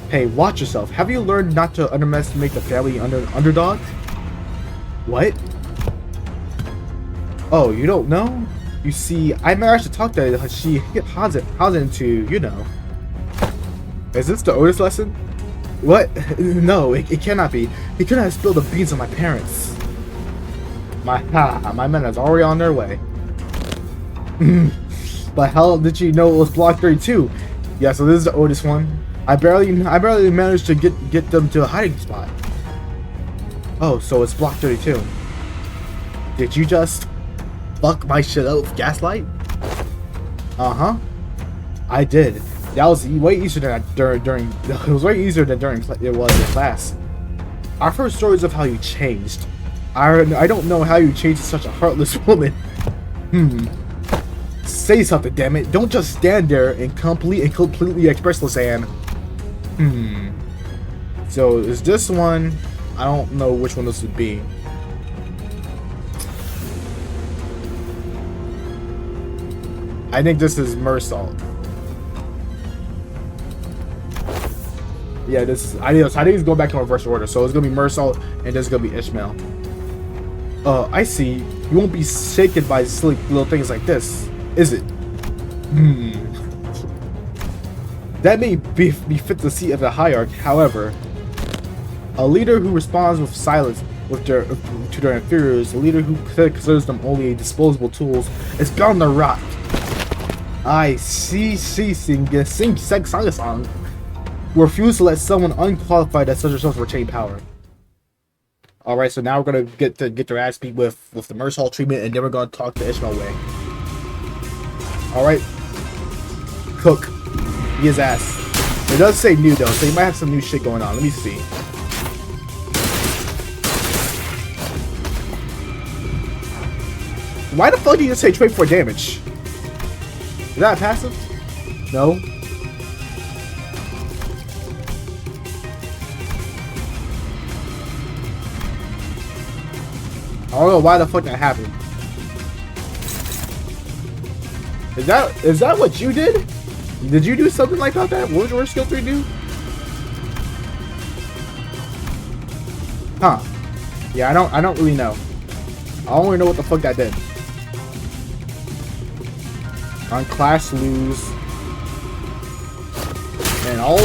Hey, watch yourself. Have you learned not to underestimate the family underdog? What? Oh, you don't know? You see, I managed to talk to Hazen to, you know. Is this the Outis lesson? What? No, it cannot be. He couldn't have spilled the beans on my parents. My men is already on their way. But how did you know it was block 32? Yeah, so this is the Outis one. I barely managed to get them to a hiding spot. Oh, so it's block 32. Did you just fuck my shit up with gaslight? Uh-huh. I did. That was way easier than it was way easier than during it was in class. I've heard stories of how you changed. I don't know how you changed to such a heartless woman. Say something, damn it. Don't just stand there and completely expressless and So is this one? I don't know which one this would be. I think this is Meursault. Yeah, this is. I think it's going back in reverse order. So it's gonna be Meursault, and this is gonna be Ishmael. I see. You won't be shaken by silly little things like this, is it? That may befit the seat of the hierarch. However, a leader who responds with silence to their inferiors, a leader who considers them only disposable tools, is bound to rot. I see. Sing refuse to let someone unqualified as such yourself retain power. Alright, so now we're gonna get their ass beat with the Meursault treatment, and then we're gonna talk to Ishmael way. Alright. Cook. His ass. It does say new though, so you might have some new shit going on. Let me see. Why the fuck did you just say 24 damage? Is that passive? No. I don't know why the fuck that happened. Is that what you did? Did you do something like that? What was your skill 3 do? Huh. Yeah, I don't really know. I don't really know what the fuck that did. On class lose. And all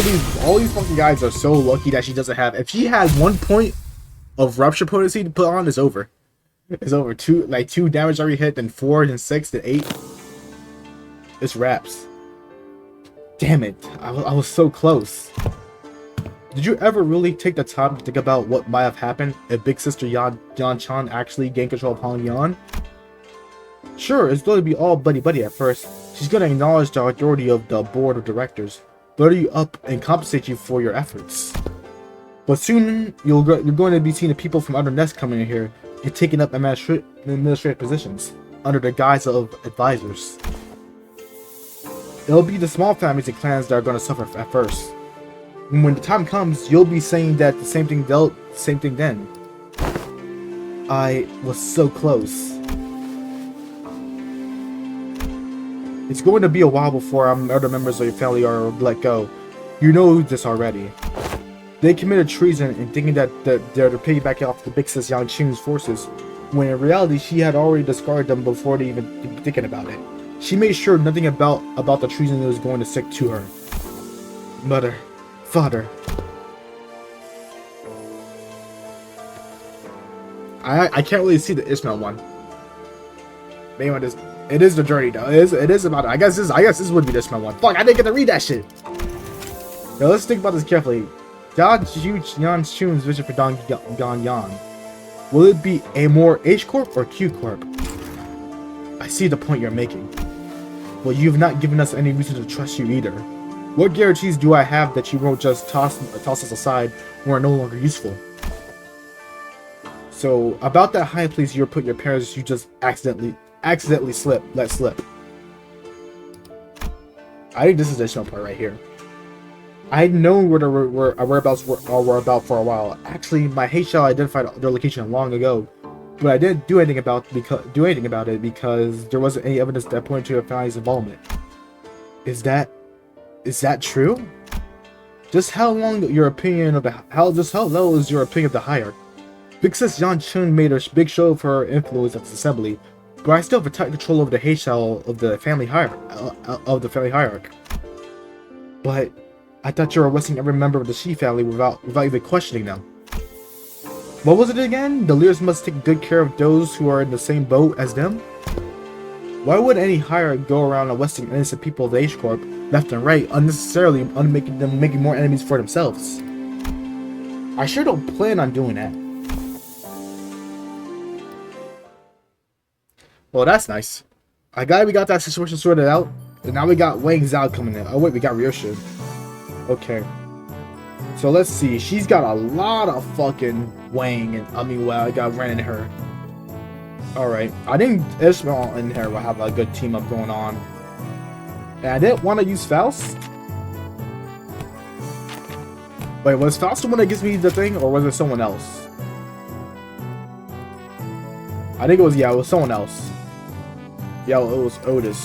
these fucking guys are so lucky that she doesn't have. If she had 1 point of rupture potency to put on, it's over. It's over. Two damage already hit, then 4, then 6, then 8. It's wraps. Damn it. I was so close. Did you ever really take the time to think about what might have happened if Big Sister Yan Chan actually gained control of Hongyuan? Sure, it's going to be all buddy-buddy at first. She's going to acknowledge the authority of the board of directors, butter you up, and compensate you for your efforts. But soon, you're going to be seeing the people from other nests coming in here and taking up administrative positions under the guise of advisors. It'll be the small families and clans that are going to suffer at first. And when the time comes, you'll be saying that the same thing then. I was so close. It's going to be a while before other members of your family are let go. You know this already. They committed treason in thinking that they're piggybacking off the big sis Yang Chun's forces, when in reality she had already discarded them before they even thinking about it. She made sure nothing about the treason was going to stick to her. Mother. Father. I can't really see the Ishmael one. Maybe it is the journey though. It is about it. I guess this would be the Ishmael one. Fuck, I didn't get to read that shit. Now let's think about this carefully. Yan Chun's vision for Yan. Will it be a more H Corp or Q Corp? I see the point you're making. Well, you've not given us any reason to trust you either. What guarantees do I have that you won't just toss us aside when we're no longer useful? So, about that high place you put your parents, you just accidentally let slip. I think this is the Ishmael part right here. I had known where our whereabouts were about for a while. Actually, my H-Shell identified their location long ago, but I didn't do anything about it because there wasn't any evidence that pointed to your family's involvement. Is that true? Just how low is your opinion of the hierarchy? Big Sis Yan Chun made a big show of her influence at this assembly, but I still have tight control over the H-Shell of the family hierarchy. But I thought you were arresting every member of the Shi family without even questioning them. What was it again? The leaders must take good care of those who are in the same boat as them? Why would any hierarchy go around arresting innocent people of the H Corp left and right unnecessarily making more enemies for themselves? I sure don't plan on doing that. Well, that's nice. We got that situation sorted out, and now we got Wang Zhao coming in. Oh wait, we got Ryoshu. Okay. So let's see. She's got a lot of fucking Wang, and I got Ren in her. Alright. I think Ishmael in here will have a good team up going on. And I didn't want to use Faust. Wait, was Faust the one that gives me the thing, or was it someone else? I think it was someone else. Yeah, it was Outis.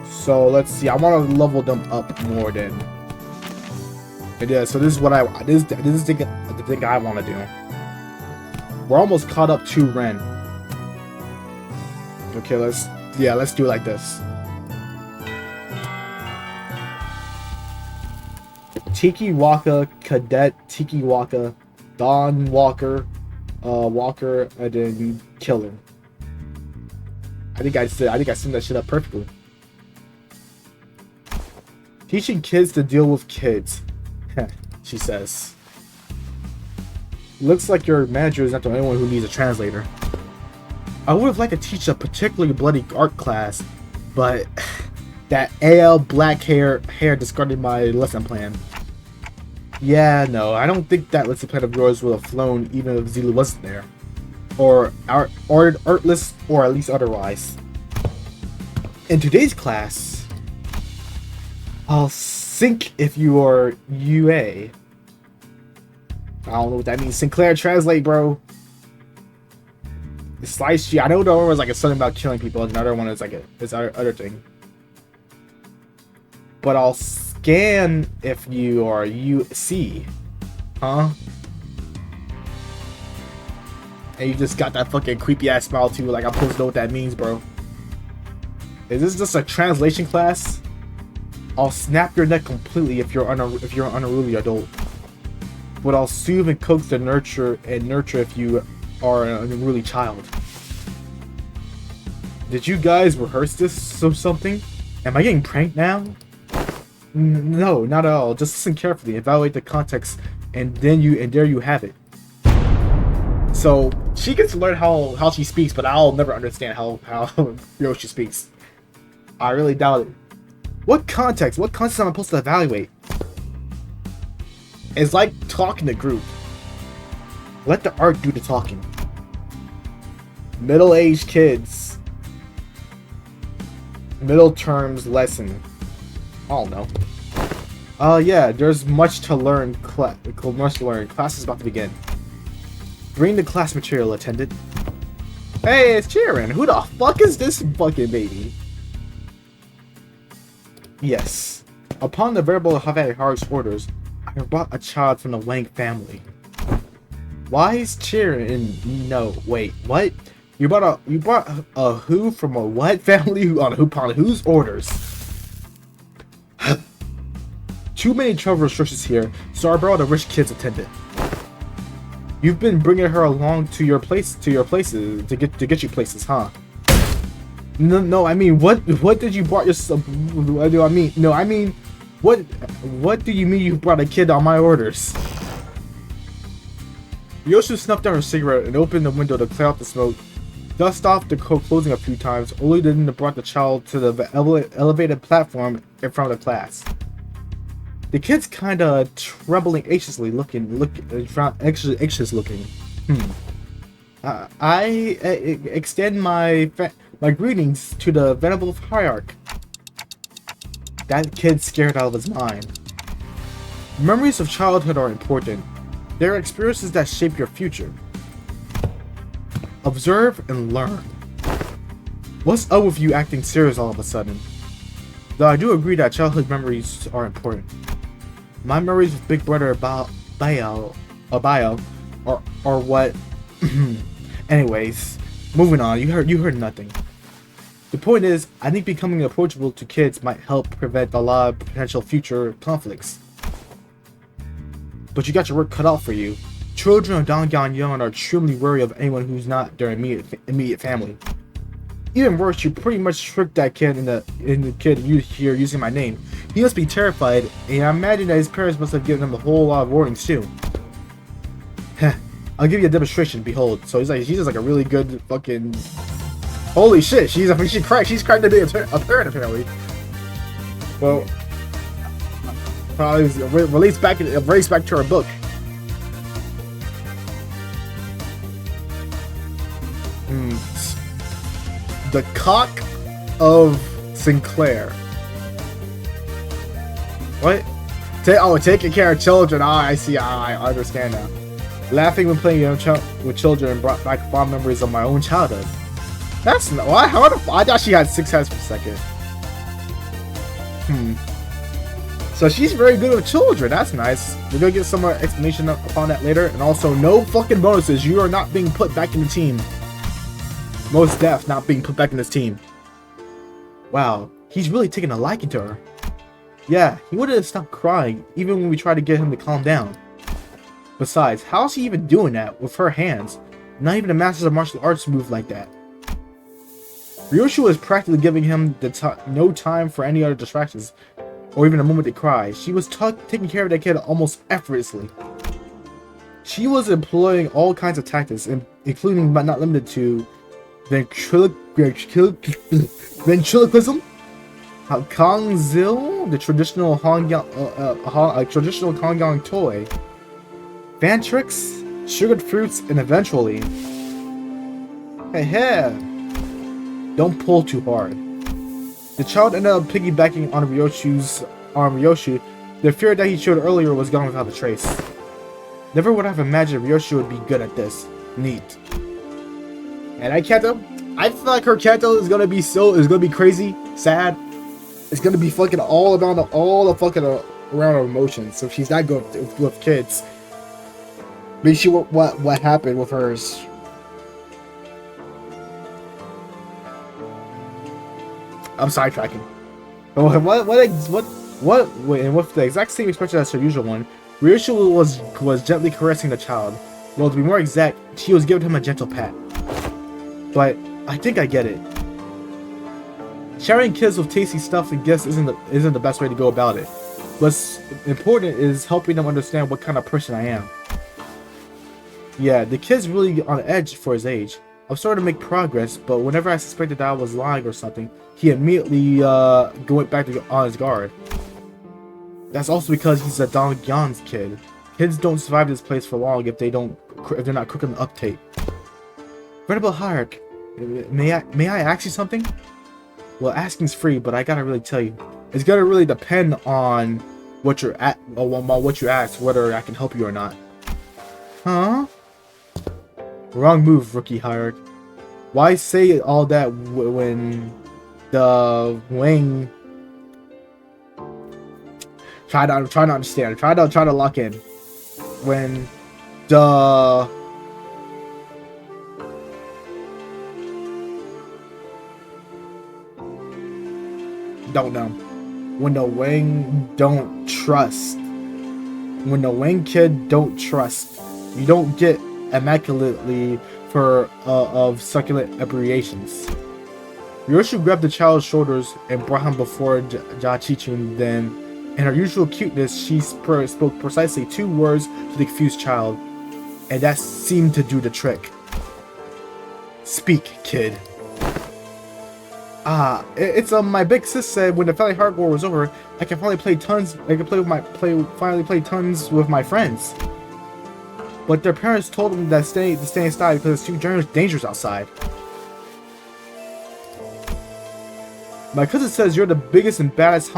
So let's see. I want to level them up more than. Yeah. So this is what this is the thing I want to do. We're almost caught up to Ren. Okay, let's do it like this. Tiki Waka, Cadet, Tiki Waka, Don Walker, Walker, and then Killer. I think I summed that shit up perfectly. Teaching kids to deal with kids, she says. Looks like your manager is not the only one who needs a translator. I would have liked to teach a particularly bloody art class, but that AL black hair discarded my lesson plan. Yeah, no, I don't think that lesson plan of yours would have flown even if Zilu wasn't there. or artless, or at least otherwise. In today's class, I'll sink if you are UA. I don't know what that means. Sinclair, translate, bro. The slice G. I know the one was like something about killing people, and another one is like this other thing. But I'll scan if you are UC. Huh? And you just got that fucking creepy ass smile too, like I'm supposed to know what that means, bro. Is this just a translation class? I'll snap your neck completely if you're an unruly adult. But I'll soothe and coax the nurture if you are an unruly child. Did you guys rehearse this or something? Am I getting pranked now? No, not at all. Just listen carefully, evaluate the context, and there you have it. So she gets to learn how she speaks, but I'll never understand how Ryoshu speaks. I really doubt it. What context? What context am I supposed to evaluate? It's like talking to group. Let the art do the talking. Middle-aged kids. Middle terms lesson. I don't know. Yeah, there's much to learn. Class is about to begin. Bring the class material, attendant. Hey, it's Jiren. Who the fuck is this fucking baby? Yes. Upon the venerable Haveharu's orders, I brought a child from the Wang family. Why is Jiren? No, wait, what? You brought a who from a what family? Upon whose orders? Too many travel restrictions here, so I brought a rich kid's attendant. You've been bringing her along to your places to get you places, huh? No, I mean, what did you brought yourself? What do I mean? No, I mean, what do you mean you brought a kid on my orders? Ryoshu snuffed out her cigarette and opened the window to clear out the smoke. Dust off the closing a few times, only then brought the child to the elevated platform in front of the class. The kid's kinda trembling anxiously anxious looking. I extend my greetings to the venerable hierarch. That kid's scared out of his mind. Memories of childhood are important. They're experiences that shape your future. Observe and learn. What's up with you acting serious all of a sudden? Though I do agree that childhood memories are important. My memories with Big Brother Bio are what. Anyways, moving on. You heard nothing. The point is, I think becoming approachable to kids might help prevent a lot of potential future conflicts. But you got your work cut out for you. Children of Hongyuan are extremely wary of anyone who's not their immediate family. Even worse, you pretty much tricked that kid in the kid here using my name. He must be terrified, and I imagine that his parents must have given him a whole lot of warnings too. Heh. I'll give you a demonstration. Behold. So she's just like a really good fucking. Holy shit! She's cracked. She's cracked to be a parent apparently. Well, probably released back to her book. The cock of Sinclair. What? Taking care of children. I see. I understand now. Laughing when playing with children brought back fond memories of my own childhood. That's not. Why? I thought she had 6 heads per second. So she's very good with children. That's nice. We're gonna get some more explanation upon that later. And also, no fucking bonuses. You are not being put back in the team. Most deaf not being put back in this team. Wow, he's really taking a liking to her. Yeah, he wouldn't have stopped crying even when we tried to get him to calm down. Besides, how's he even doing that with her hands? Not even a master of martial arts move like that. Ryoshu was practically giving him no time for any other distractions, or even a moment to cry. She was taking care of that kid almost effortlessly. She was employing all kinds of tactics, including but not limited to ventriloquism, Kangzil, the traditional Hongyuan toy, fan tricks, sugared fruits, and eventually Hey, hey! Don't pull too hard. The child ended up piggybacking on Ryoshu's arm. Ryoshu, the fear that he showed earlier was gone without a trace. Never would have imagined Ryoshu would be good at this. Neat. And I feel like her Kanto is gonna be crazy, sad. It's gonna be fucking all the fucking around her emotions. So she's not good with kids. Maybe she what happened with hers. I'm sidetracking. And with the exact same expression as her usual one, Ryoshu was gently caressing the child. Well, to be more exact, she was giving him a gentle pat. But I think I get it. Sharing kids with tasty stuff and gifts isn't the best way to go about it. What's important is helping them understand what kind of person I am. Yeah, the kid's really on edge for his age. I'm starting to make progress, but whenever I suspected that I was lying or something, he immediately went back on his guard. That's also because he's a Hongyuan's kid. Kids don't survive this place for long if they're not quick on the uptake. Venerable hierarch, may I ask you something? Well, asking's free, but I gotta really tell you, it's gonna really depend on what you ask, whether I can help you or not. Huh? Wrong move, rookie hierarch. Why say all that when the wing? Try to understand. Try to lock in. When the don't know. When the wing don't trust. When the wing kid don't trust. You don't get immaculately for of succulent abbreviations. Ryoshu grabbed the child's shoulders and brought him before Xichun. Then, in her usual cuteness, she spoke precisely 2 words to the confused child, and that seemed to do the trick. Speak, kid. It's my big sis said when the family heart war was over, I can finally play tons. I can finally play tons with my friends. But their parents told them that to stay inside because it's too dangerous outside. My cousin says you're the biggest and baddest of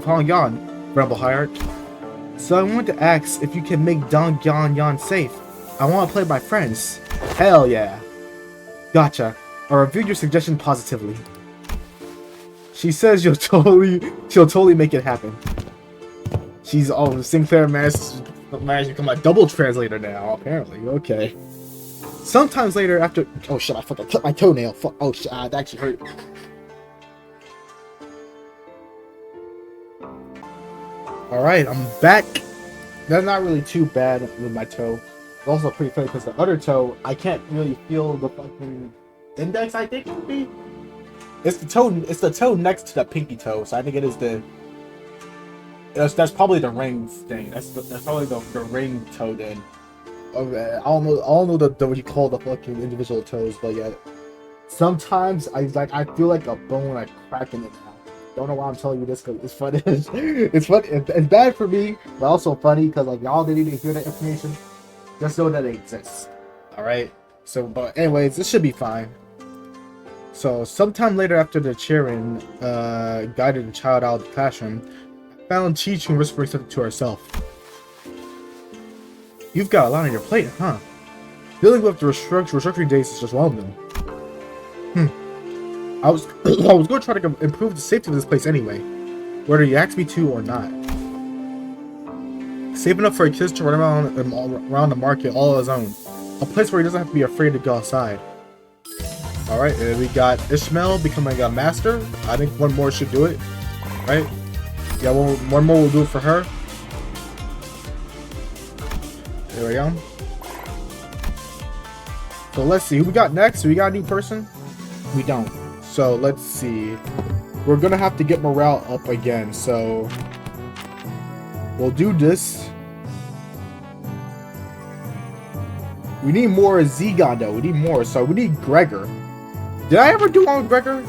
Hongyuan, rebel hierarch. So I wanted to ask if you can make Hongyuan safe. I want to play with my friends. Hell yeah. Gotcha. I reviewed your suggestion positively. She says she'll totally make it happen. She's Sinclair managed to become a double translator now, apparently. Okay. Sometimes later after oh shit, I fucking cut my toenail. Fuck, oh shit, that actually hurt. Alright, I'm back. That's not really too bad with my toe. It's also pretty funny because the other toe, I can't really feel the fucking index, I think it would be. It's the toe next to the pinky toe, so I think it is the that's probably the ring thing. That's probably the ring toe then. Okay, I don't know the what you call the fucking individual toes, but yeah. Sometimes I feel like a bone like cracking it now. Don't know why I'm telling you this because it's funny. It's funny. It's bad for me, but also funny because like y'all didn't even hear that information. Just know that it exists. All right. So, but anyways, this should be fine. So, sometime later after the cheering guided the child out of the classroom, I found Xichun whispering something to herself. You've got a lot on your plate, huh? Dealing with the restructuring days is just one of them. I was going to try to improve the safety of this place anyway, whether you asked me to or not. Safe enough for a kid to run around the market all on his own. A place where he doesn't have to be afraid to go outside. Alright, we got Ishmael becoming a master. I think one more should do it. Right? Yeah, one more will do it for her. There we go. So let's see who we got next. We got a new person? We don't. So let's see. We're gonna have to get morale up again. So we'll do this. We need more Zegon though. We need more. So we need Gregor. Did I ever do one with Gregor?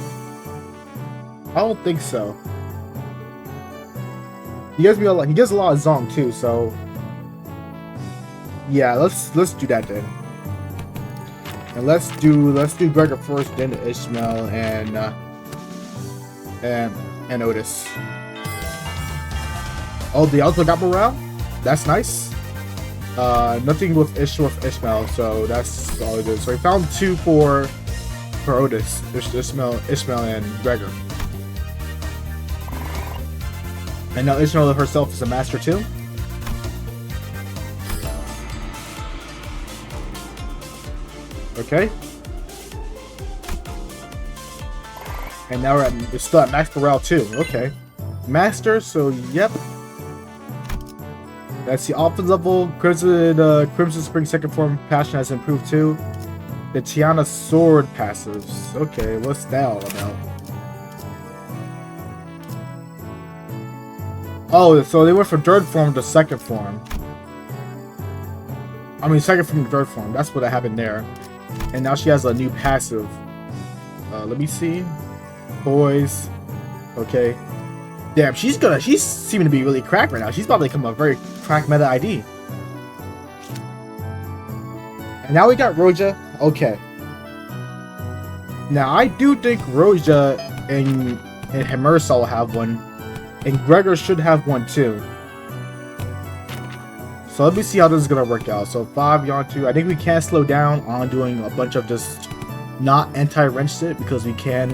I don't think so. He gives me a lot. He gives a lot of Zong too. So yeah, let's do that then. And let's do Gregor first, then Ishmael and Outis. Oh, the Alpha got morale? That's nice. Nothing with Ishmael, so that's all it is. So we found 2 for Outis, Ishmael and Gregor. And now Ishmael herself is a master too. Okay. And now we're still at max morale too. Okay. Master, so yep. That's the offense level. Crimson Spring second form passion has improved too. The Tiana sword passives. Okay, what's that all about? Oh, so they went from third form to second form. I mean, second form to third form. That's what happened there. And now she has a new passive. Let me see. Boys. Okay. Damn, she's seeming to be really cracked right now. She's about to become a very cracked meta ID. And now we got Rodya. Okay. Now I do think Rodya and Meursault will have one. And Gregor should have one too. So let me see how this is gonna work out. So 5 yawn 2. I think we can slow down on doing a bunch of just not anti-wrench shit because we can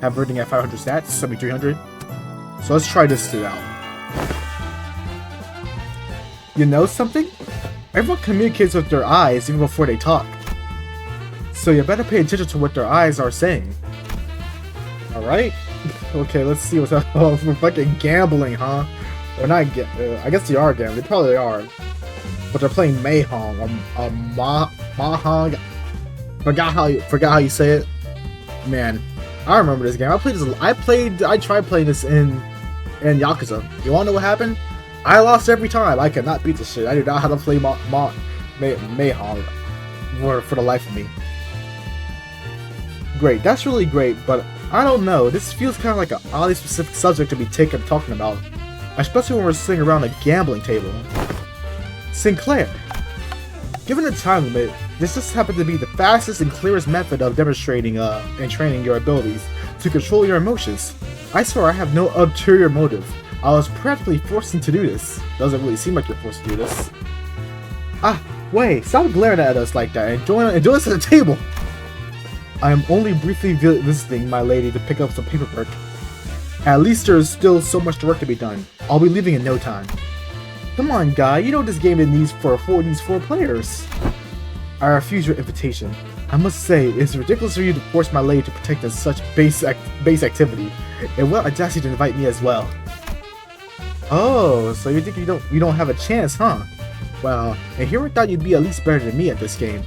have everything at 500 stats, 7300. So let's try this shit out. You know something? Everyone communicates with their eyes even before they talk. So you better pay attention to what their eyes are saying. Alright? Okay, let's see what's up. Oh, we're fucking gambling, huh? Or not, I guess they are gambling. They probably are. But they're playing Mahong or Mahong. Forgot how you say it. Man, I remember this game. I tried playing this in Yakuza. You wanna know what happened? I lost every time. I cannot beat this shit. I do not know how to play Mahong for the life of me. Great, that's really great, but I don't know. This feels kind of like an oddly specific subject to be talking about, especially when we're sitting around a gambling table. Sinclair. Given the time limit, this just happened to be the fastest and clearest method of demonstrating and training your abilities to control your emotions. I swear I have no ulterior motive. I was practically forced to do this. Doesn't really seem like you're forced to do this. Ah, wait, stop glaring at us like that and join us at the table. I am only briefly visiting my lady to pick up some paperwork. At least there's still so much work to be done. I'll be leaving in no time. Come on, guy, you know this game needs for these 4 players. I refuse your invitation. I must say, it's ridiculous for you to force my lady to partake in such base activity. And what audacity to invite me as well. Oh, so you think you don't have a chance, huh? Well, and here I thought you'd be at least better than me at this game.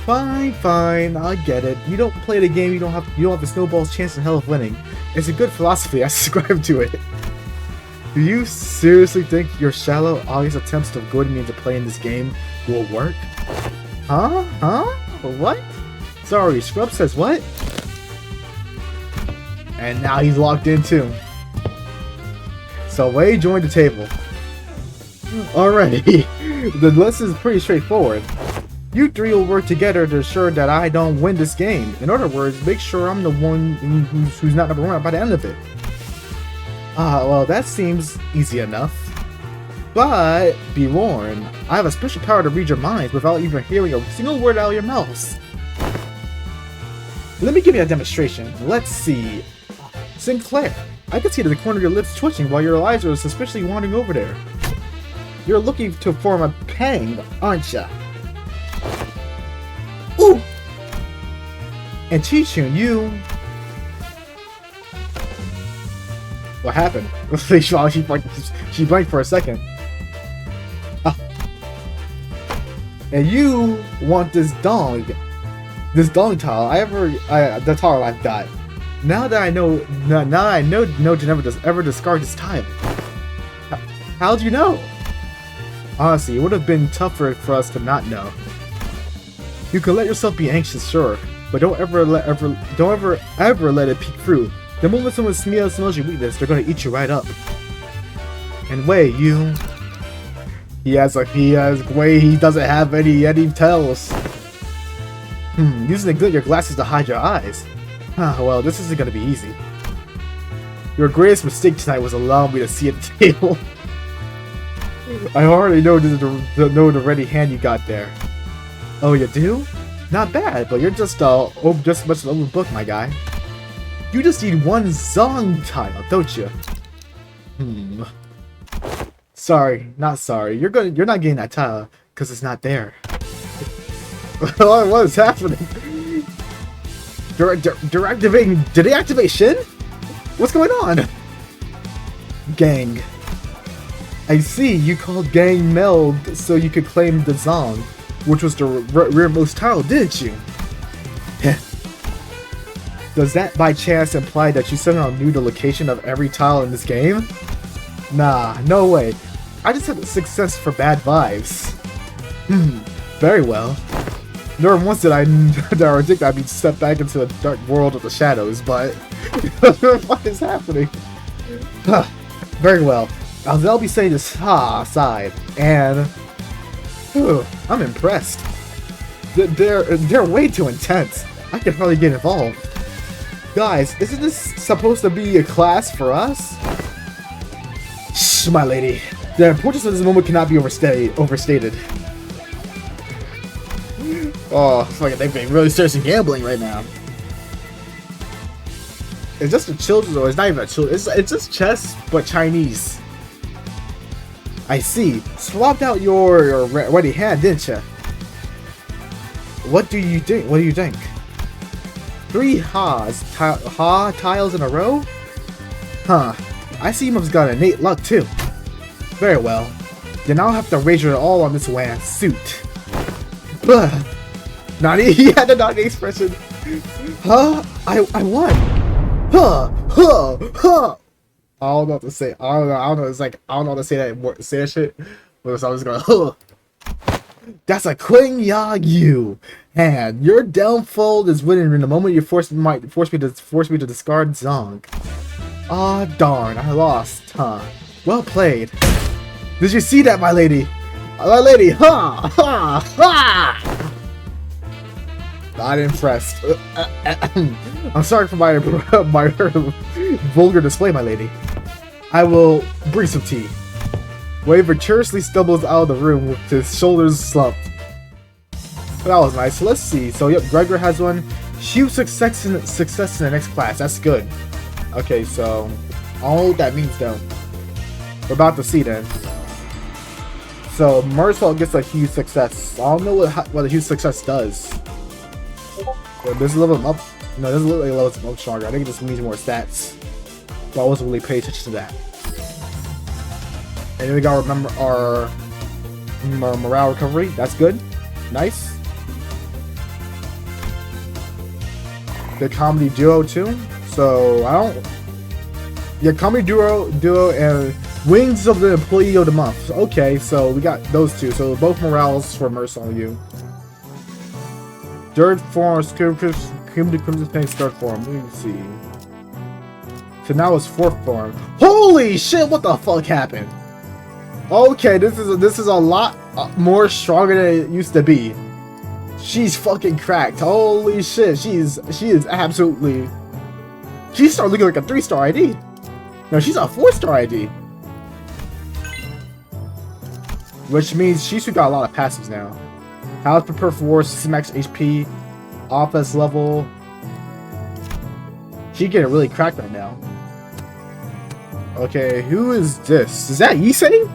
Fine, I get it. You don't play the game, you don't have the snowball's chance in hell of winning. It's a good philosophy, I subscribe to it. Do you seriously think your shallow, obvious attempts to goad me into playing this game will work? Huh? What? Sorry, Scrub says what? And now he's locked in too. So Wei joined the table. Alrighty, the lesson is pretty straightforward. You 3 will work together to ensure that I don't win this game. In other words, make sure I'm the one who's not number 1 by the end of it. Well, that seems easy enough. But be warned, I have a special power to read your minds without even hearing a single word out of your mouths. Let me give you a demonstration. Let's see. Sinclair, I can see the corner of your lips twitching while your eyes are suspiciously wandering over there. You're looking to form a pang, aren't ya? Ooh! And Xichun, you... What happened? She blanked for a second. And you want this dong tile. The tile I've got. Now that I know to never ever discard this tile. How'd you know? Honestly, it would have been tougher for us to not know. You can let yourself be anxious, sure, but don't ever let it peek through. The moment someone smells your weakness, they're gonna eat you right up. And Wei, he doesn't have any tells. Using your glasses to hide your eyes. Well, this isn't gonna be easy. Your greatest mistake tonight was allowing me to see at the table. I already know the ready hand you got there. Oh, you do? Not bad, but you're just as much an open book, my guy. You just need one Zong tile, don't you? Sorry, not sorry. You're not getting that tile because it's not there. What is happening? Deactivation? What's going on? Gang. I see, you called gang meld so you could claim the Zong, which was the rearmost tile, didn't you? Does that by chance imply that you somehow knew the location of every tile in this game? Nah, no way. I just had a success for bad vibes. Very well. Never once did I think I'd be stepped back into the dark world of the shadows, but what is happening? Very well. I'll be saying this side, and I'm impressed. They're way too intense. I can hardly get involved. Guys, isn't this supposed to be a class for us? Shh, my lady. The importance of this moment cannot be overstated. Oh, fuck it, they've been really serious in gambling right now. It's just a children's, or it's not even a children's. It's just chess, but Chinese. I see. Swapped out your ready hand, didn't you? What do you think? What do you think? 3 tiles in a row? Huh. I see you must have got innate luck too. Very well. Then I'll have to wager it all on this wan suit. Blah. Naughty, he had the naughty expression. Huh? I won. Huh. I don't know what to say. I don't know. It's like I don't know how to say that shit. But so I was going, huh. That's a Qingshan hand. Your downfall is winning in the moment you force me to discard Zong. Ah, darn, I lost, huh? Well played. Did you see that, my lady? My lady, ha! Not impressed. I'm sorry for my vulgar display, my lady. I will bring some tea. Waver curiously stumbles out of the room with his shoulders slumped. That was nice. So let's see. So yep, Gregor has one. Huge success in the next class. That's good. Okay, so all that means though, we're about to see then. So Meursault gets a huge success. I don't know what a huge success does. But this level him up. No, this literally levels him up stronger. I think it just means more stats. But I wasn't really paying attention to that. And then we gotta remember our morale recovery. That's good. Nice. The comedy duo too. So I don't. Yeah, comedy duo and wings of the employee of the month. Okay, so we got those two. So both morales for Meursault you. Third form, Crimson Pain's third form. Let me see. So now it's fourth form. Holy shit! What the fuck happened? Okay, this is a lot more stronger than it used to be. She's fucking cracked. Holy shit! She is absolutely. She started looking like a 3-star ID. No, she's a 4-star ID. Which means she's got a lot of passives now. How to prepare for war, max HP, offense level. She getting really cracked right now. Okay, who is this? Is that Yisei?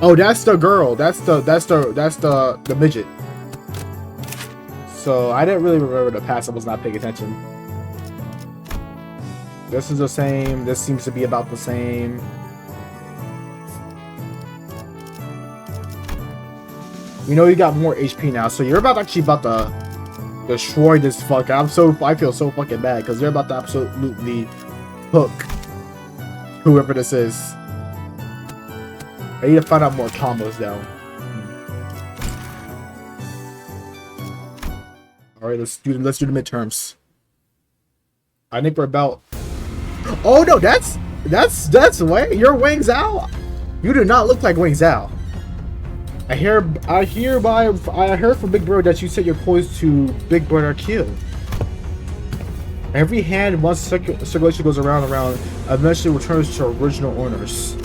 Oh, that's the girl. That's the midget. So I didn't really remember the passive. I was not paying attention. This is the same. This seems to be about the same. We know you got more HP now, so you're about to destroy this fucker. I feel so fucking bad because they're about to absolutely hook whoever this is. I need to find out more combos though. All right, let's do the midterms. I think we're about. Oh no, that's Wang. You're Wang Zhao. You do not look like Wang Zhao. I heard from Big Bird that you set your coins to Big Bird RQ. Every hand, once circulation goes around, eventually returns to original owners.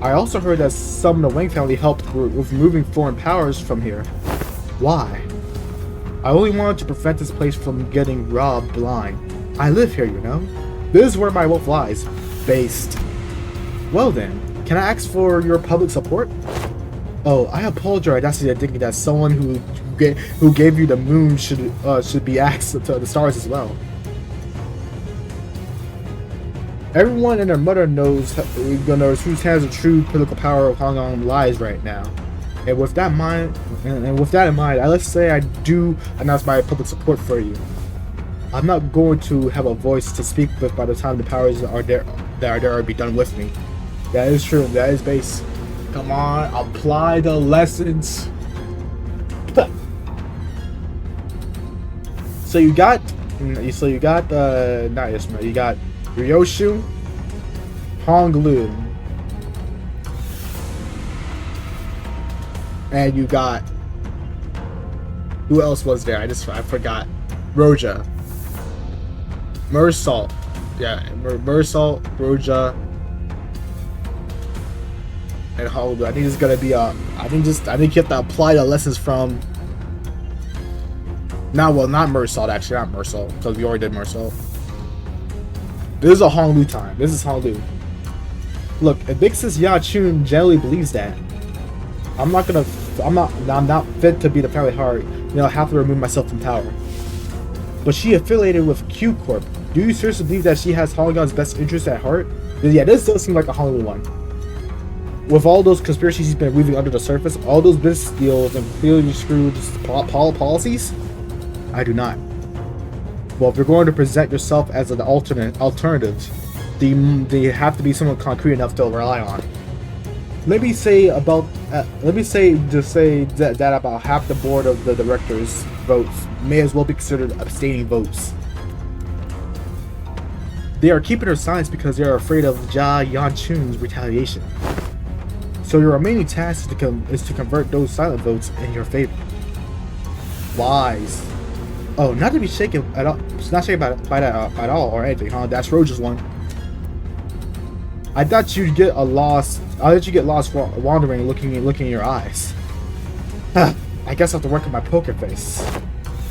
I also heard that some of the Wang family helped with removing foreign powers from here. Why? I only wanted to prevent this place from getting robbed blind. I live here, you know? This is where my wealth lies. Based. Well then, can I ask for your public support? Oh, I apologize. That's thinking that someone who gave you the moon should be asked to the stars as well. Everyone and their mother knows whose hands the true political power of Hongyuan lies right now. And with that in mind, let's say I do announce my public support for you. I'm not going to have a voice to speak with by the time the powers are there are be done with me. That is true. That is base. Come on, apply the lessons. So you got not Ishmael. You got Ryoshu, Honglu, and you got, who else was there? I forgot. Rodya, Meursault, yeah, Meursault, Rodya, and Honglu. I think it's gonna be I think you have to apply the lessons from. Not Meursault, actually, not Meursault, because we already did Meursault. This is a Honglu time. This is Honglu. Look, if Big Sis Xichun generally believes that, I'm not fit to be the family heart. You know, I have to remove myself from power. But she affiliated with Q Corp. Do you seriously believe that she has Hongyuan's best interest at heart? Yeah, this does seem like a Honglu one. With all those conspiracies he's been weaving under the surface, all those business deals and clearly screwed policies, I do not. Well, if you're going to present yourself as an alternative, they have to be someone concrete enough to rely on. Let me say that about half the board of the directors' votes may as well be considered abstaining votes. They are keeping their silence because they are afraid of Jia Yanchun's retaliation. So your remaining task is to convert those silent votes in your favor. Wise. Oh, not to be shaken at all. It's not shaken by that at all or anything, huh? That's Roja's one. I thought you'd get lost wandering, looking in your eyes. I guess I have to work on my poker face.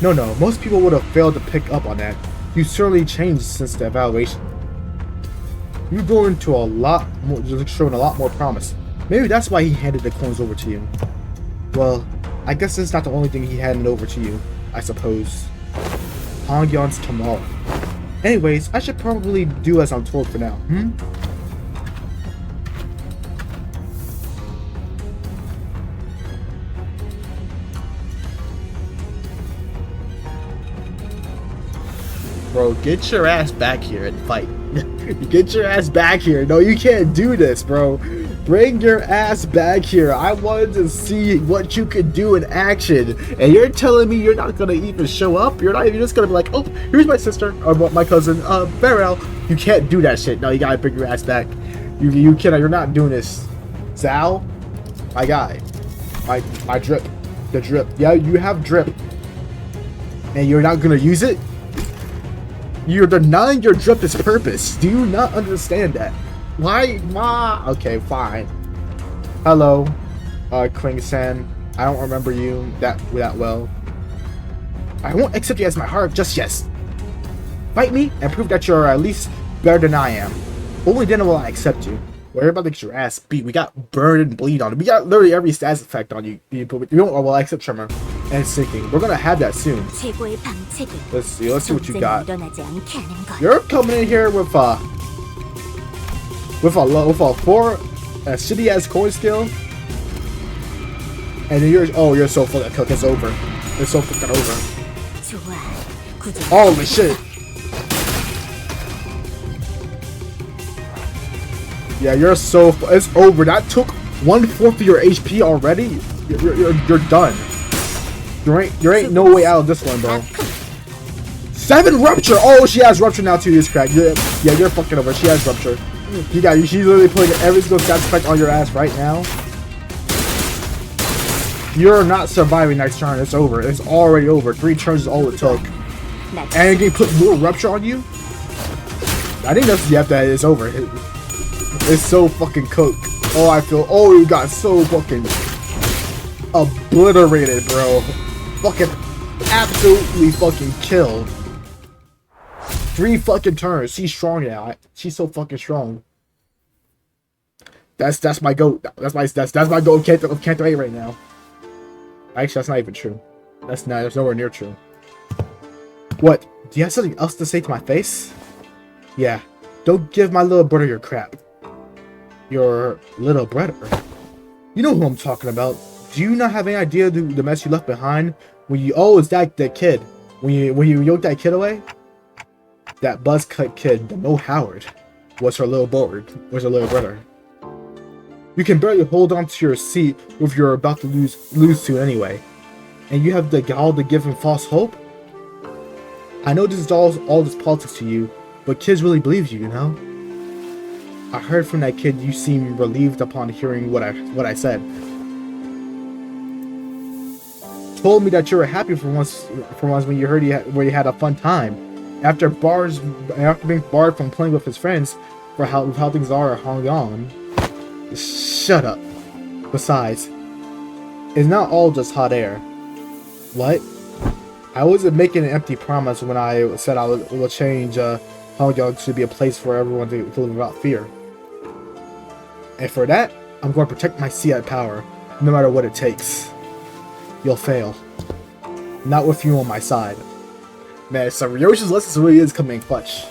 No, most people would have failed to pick up on that. You certainly changed since the evaluation. You're going to showing a lot more promise. Maybe that's why he handed the coins over to you. Well, I guess this is not the only thing he handed over to you, I suppose. Hongyuan's tomorrow. Anyways, I should probably do as I'm told for now, Bro, get your ass back here and fight. Get your ass back here. No, you can't do this, bro. Bring your ass back here. I wanted to see what you could do in action. And you're telling me you're not going to even show up? You're not even just going to be like, oh, here's my sister, or my cousin, Beryl. You can't do that shit. No, you got to bring your ass back. You cannot. You're not doing this. Zhao, my guy. My drip. The drip. Yeah, you have drip. And you're not going to use it? You're denying your drip its purpose. Do you not understand that? Why? Okay, fine. Hello, Qingshan. I don't remember you that well. I won't accept you as my heart just yet. Fight me and prove that you're at least better than I am. Only then will I accept you. Well, you're about to get your ass beat. We got burn and bleed on it. We got literally every status effect on you. You don't. Well, except Tremor and sinking. We're gonna have that soon. Let's see what you got. You're coming in here with a shitty ass coin skill, and then you're so fucking cooked. It's over. It's so fucking over. Holy shit. Yeah, it's over. That took 1/4 of your HP already. You're done. There ain't no way out of this one, bro. 7 rupture. Oh, she has rupture now too. This crack. Yeah, you're fucking over. She has rupture. She's literally putting every single stat effect on your ass right now. You're not surviving next turn. It's over. It's already over. 3 turns is all it took. Next. And you put more rupture on you? I think that's that it's over. It's so fucking cooked. Oh, I feel. Oh, you got so fucking obliterated, bro. Fucking absolutely fucking killed. 3 fucking turns. She's strong now. She's so fucking strong. That's my goat. That's my goat. Can't wait right now. Actually, that's not even true. That's nowhere near true. What? Do you have something else to say to my face? Yeah. Don't give my little brother your crap. Your little brother? You know who I'm talking about. Do you not have any idea the mess you left behind when you? Oh, it's that kid. When you yoked that kid away. That buzz cut kid, the Mo Howard, was her little brother. You can barely hold on to your seat if you're about to lose to anyway, and you have the gall to give him false hope. I know this is all this politics to you, but kids really believe you, you know. I heard from that kid you seem relieved upon hearing what I said. Told me that you were happy for once when you heard you had a fun time. After being barred from playing with his friends for how things are at Hongyuan. Shut up. Besides, it's not all just hot air. What? I wasn't making an empty promise when I said I will change Hongyuan to be a place for everyone to live without fear. And for that, I'm going to protect my Seat power, no matter what it takes. You'll fail. Not with you on my side. Man, so Ryoshu's lessons really is coming in clutch.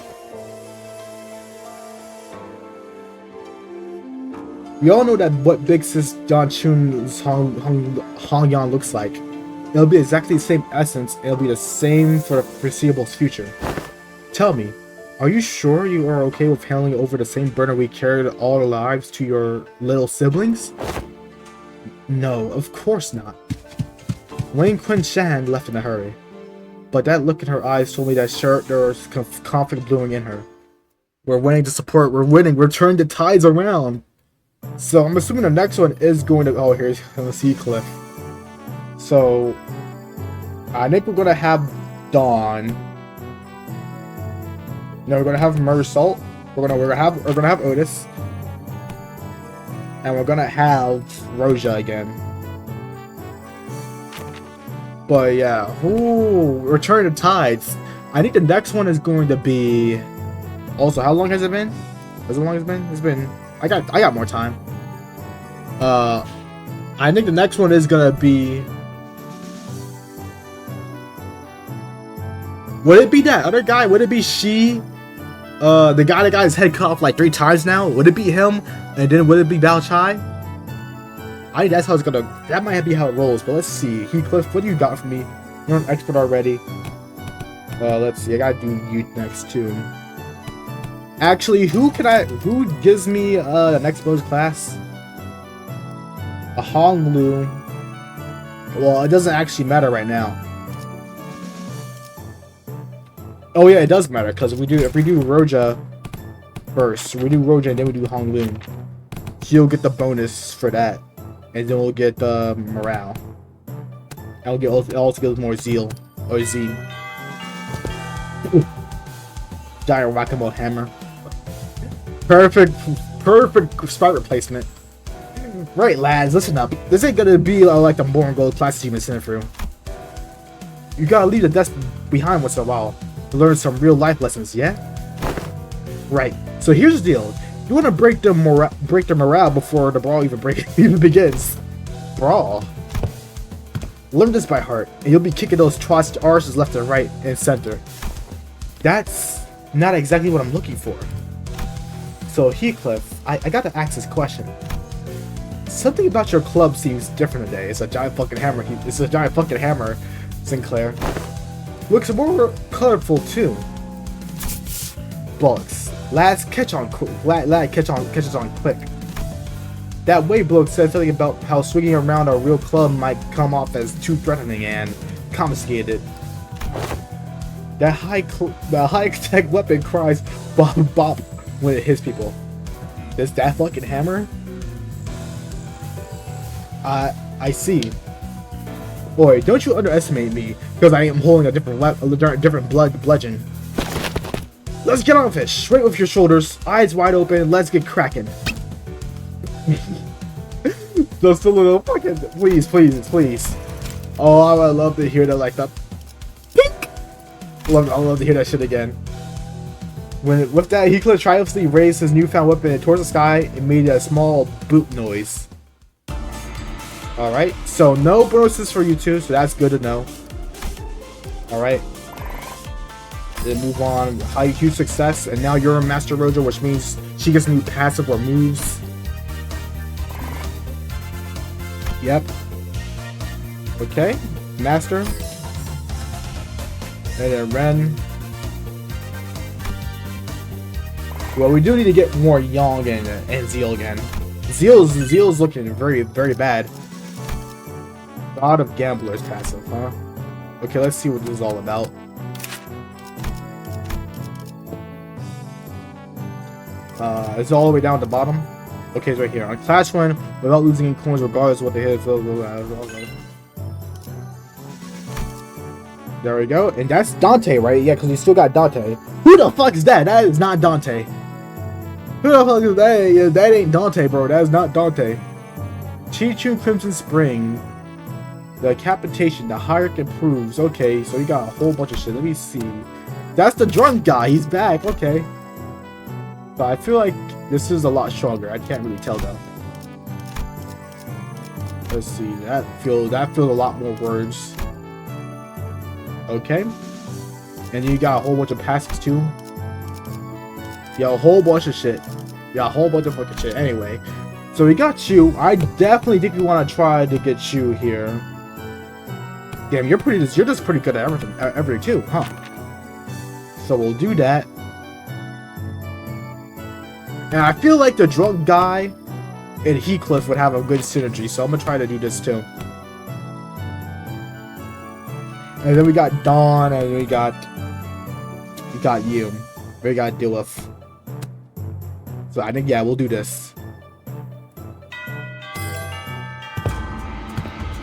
We all know that what Big Sis Donchun's Hongyuan looks like. It'll be exactly the same essence, and it'll be the same for the foreseeable future. Tell me, are you sure you are okay with handling over the same burden we carried all our lives to your little siblings? No, of course not. Wayne Qingshan left in a hurry, but that look in her eyes told me that there was conflict brewing in her. We're winning to support, we're winning, we're turning the tides around. So I'm assuming the next one is going to, oh, here's Heathcliff. So I think we're gonna have Dawn. No, we're gonna have Meursault. We're gonna have Outis, and we're gonna have Rodya again. But yeah, ooh, Return to Tides. I think the next one is going to be. Also, how long has it been? As long as it's been? It's been. I got more time. I think the next one is gonna be. Would it be that other guy? Would it be the guy that got his head cut off like 3 times now? Would it be him? And then would it be Bao Chai? I think that's how it's gonna. That might be how it rolls. But let's see. Heathcliff, what do you got for me? You're an expert already. Let's see. I gotta do you next too. Actually, who gives me the next bonus class? A Honglu. Well, it doesn't actually matter right now. Oh yeah, it does matter because if we do Rodya first, we do Rodya and then we do Honglu. He'll get the bonus for that, and then we'll get the morale. And it also gives more zeal or Z. Giant whack-a-mole hammer. Perfect spot replacement. Right, lads, listen up. This ain't gonna be like the Born Gold class team is sent through. You gotta leave the desk behind once in a while to learn some real life lessons, yeah? Right. So here's the deal. You want to break their morale before the brawl even begins. Brawl. Learn this by heart, and you'll be kicking those twats arses left and right and center. That's not exactly what I'm looking for. So Heathcliff, I gotta ask this question. Something about your club seems different today. It's a giant fucking hammer. It's a giant fucking hammer, Sinclair. Looks more colorful too. Bullocks. Lads catches on quick. That way bloke said something about how swinging around a real club might come off as too threatening and confiscated. That high-tech weapon cries bop bop when it hits people. Is that fucking hammer? I see. Boy, don't you underestimate me, because I am holding a different blood bludgeon. Let's get on fish. Straight with your shoulders, eyes wide open. Let's get cracking. Just a little fucking, please. Oh, I would love to hear that, like that. Pink. I love to hear that shit again. With that, Heathcliff triumphantly raised his newfound weapon towards the sky and made a small boot noise. Alright, so no bonuses for you two, so that's good to know. Alright. Then move on. High huge success, and now you're a Master Rodya, which means she gets new passive or moves. Yep. Okay, Master. And then Ren. Well, we do need to get more Yang and Zeal again. Zeal's looking very, very bad. God of Gamblers passive, huh? Okay, let's see what this is all about. It's all the way down at the bottom. Okay, it's right here. On Clash Win, without losing any coins regardless of what they hit. There we go. And that's Dante, right? Yeah, because we still got Dante. Who the fuck is that? That is not Dante. Who the fuck is that? Yeah, that ain't Dante, bro. That is not Dante. Xichun Crimson Spring. The Capitation. The Hierarch improves. Okay, so you got a whole bunch of shit. Let me see. That's the drunk guy. He's back. Okay. But I feel like this is a lot stronger. I can't really tell though. Let's see. That feels a lot more words. Okay. And you got a whole bunch of passes too. Yeah, a whole bunch of shit. Yeah, a whole bunch of fucking shit. Anyway, so we got you. I definitely think we want to try to get you here. Damn, you're just pretty good at everything too, huh? So we'll do that. And I feel like the drunk guy and Heathcliff would have a good synergy, so I'm gonna try to do this too. And then we got Dawn, and we got you. We got to deal with. So I think, yeah, we'll do this.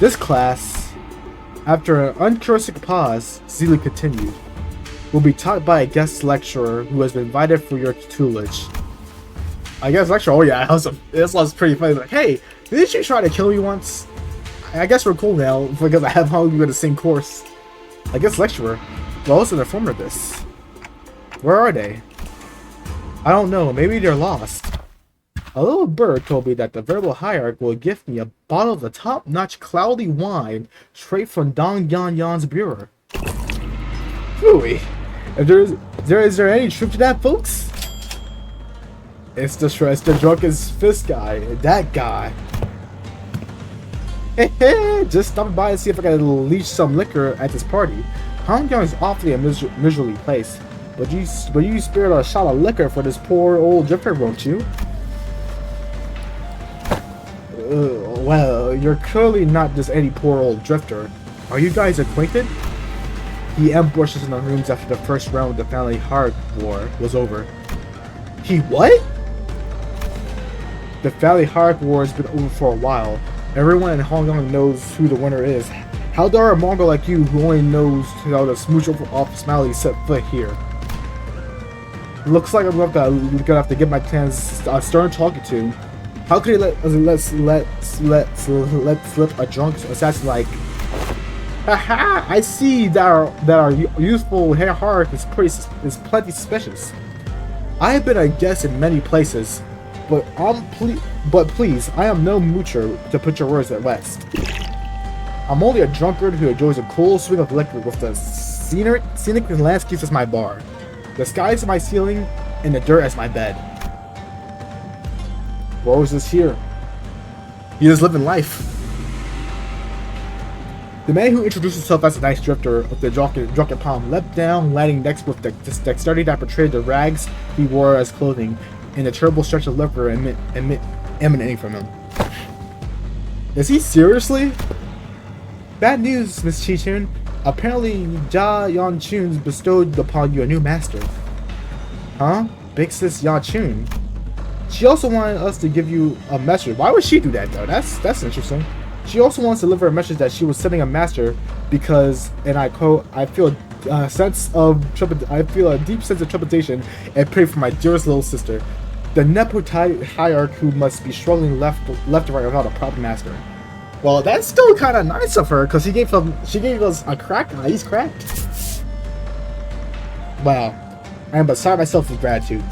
This class, after an uncharacteristic pause, Zealy continued, will be taught by a guest lecturer who has been invited for your tutelage. I guess lecturer. Oh yeah, this was pretty funny. Like, hey, didn't you try to kill me once? I guess we're cool now because I have hung you in the same course. I guess lecturer. Well, what's an informer of this? Where are they? I don't know. Maybe they're lost. A little bird told me that the Verbal Hierarch will gift me a bottle of the top-notch cloudy wine straight from Dong Yan Yan's bureau. Phooey. Is there any truth to that, folks? It's the drunkest fist guy. That guy. Hey, just stopping by and see if I can leech some liquor at this party. Hongyuan is awfully a miserably place, but you spared a shot of liquor for this poor old drifter, won't you? Well, you're clearly not just any poor old drifter. Are you guys acquainted? He ambushed us in the rooms after the first round of the family heart war was over. He what? The family heart war has been over for a while. Everyone in Hongyuan knows who the winner is. How dare a Mongol like you who only knows how to smooch over off Smiley set foot here? Looks like I'm gonna have to get my plans a stern talking to. How could he let slip a drunk assassin like? Haha! I see that our youthful hierarch is plenty suspicious. I have been a guest in many places, but please, I am no moocher to put your words at rest. I'm only a drunkard who enjoys a cool swing of liquor with the scenic landscapes as my bar, the skies as my ceiling, and the dirt as my bed. What was this here? He is living life. The man who introduced himself as a nice drifter of the drunken palm leapt down, landing next with the dexterity that portrayed the rags he wore as clothing and the terrible stretch of liquor emanating from him. Is he seriously? Bad news, Miss Xichun. Apparently, Xichun bestowed upon you a new master. Huh? Big sis Xichun. She also wanted us to give you a message. Why would she do that though? That's interesting. She also wants to deliver a message that she was sending a master because, and I quote, I feel a deep sense of trepidation and pray for my dearest little sister, the Nepo hierarch who must be struggling left and right without a proper master. Well, that's still kind of nice of her, because she gave us a crack. He's cracked. Wow, I am beside myself with gratitude.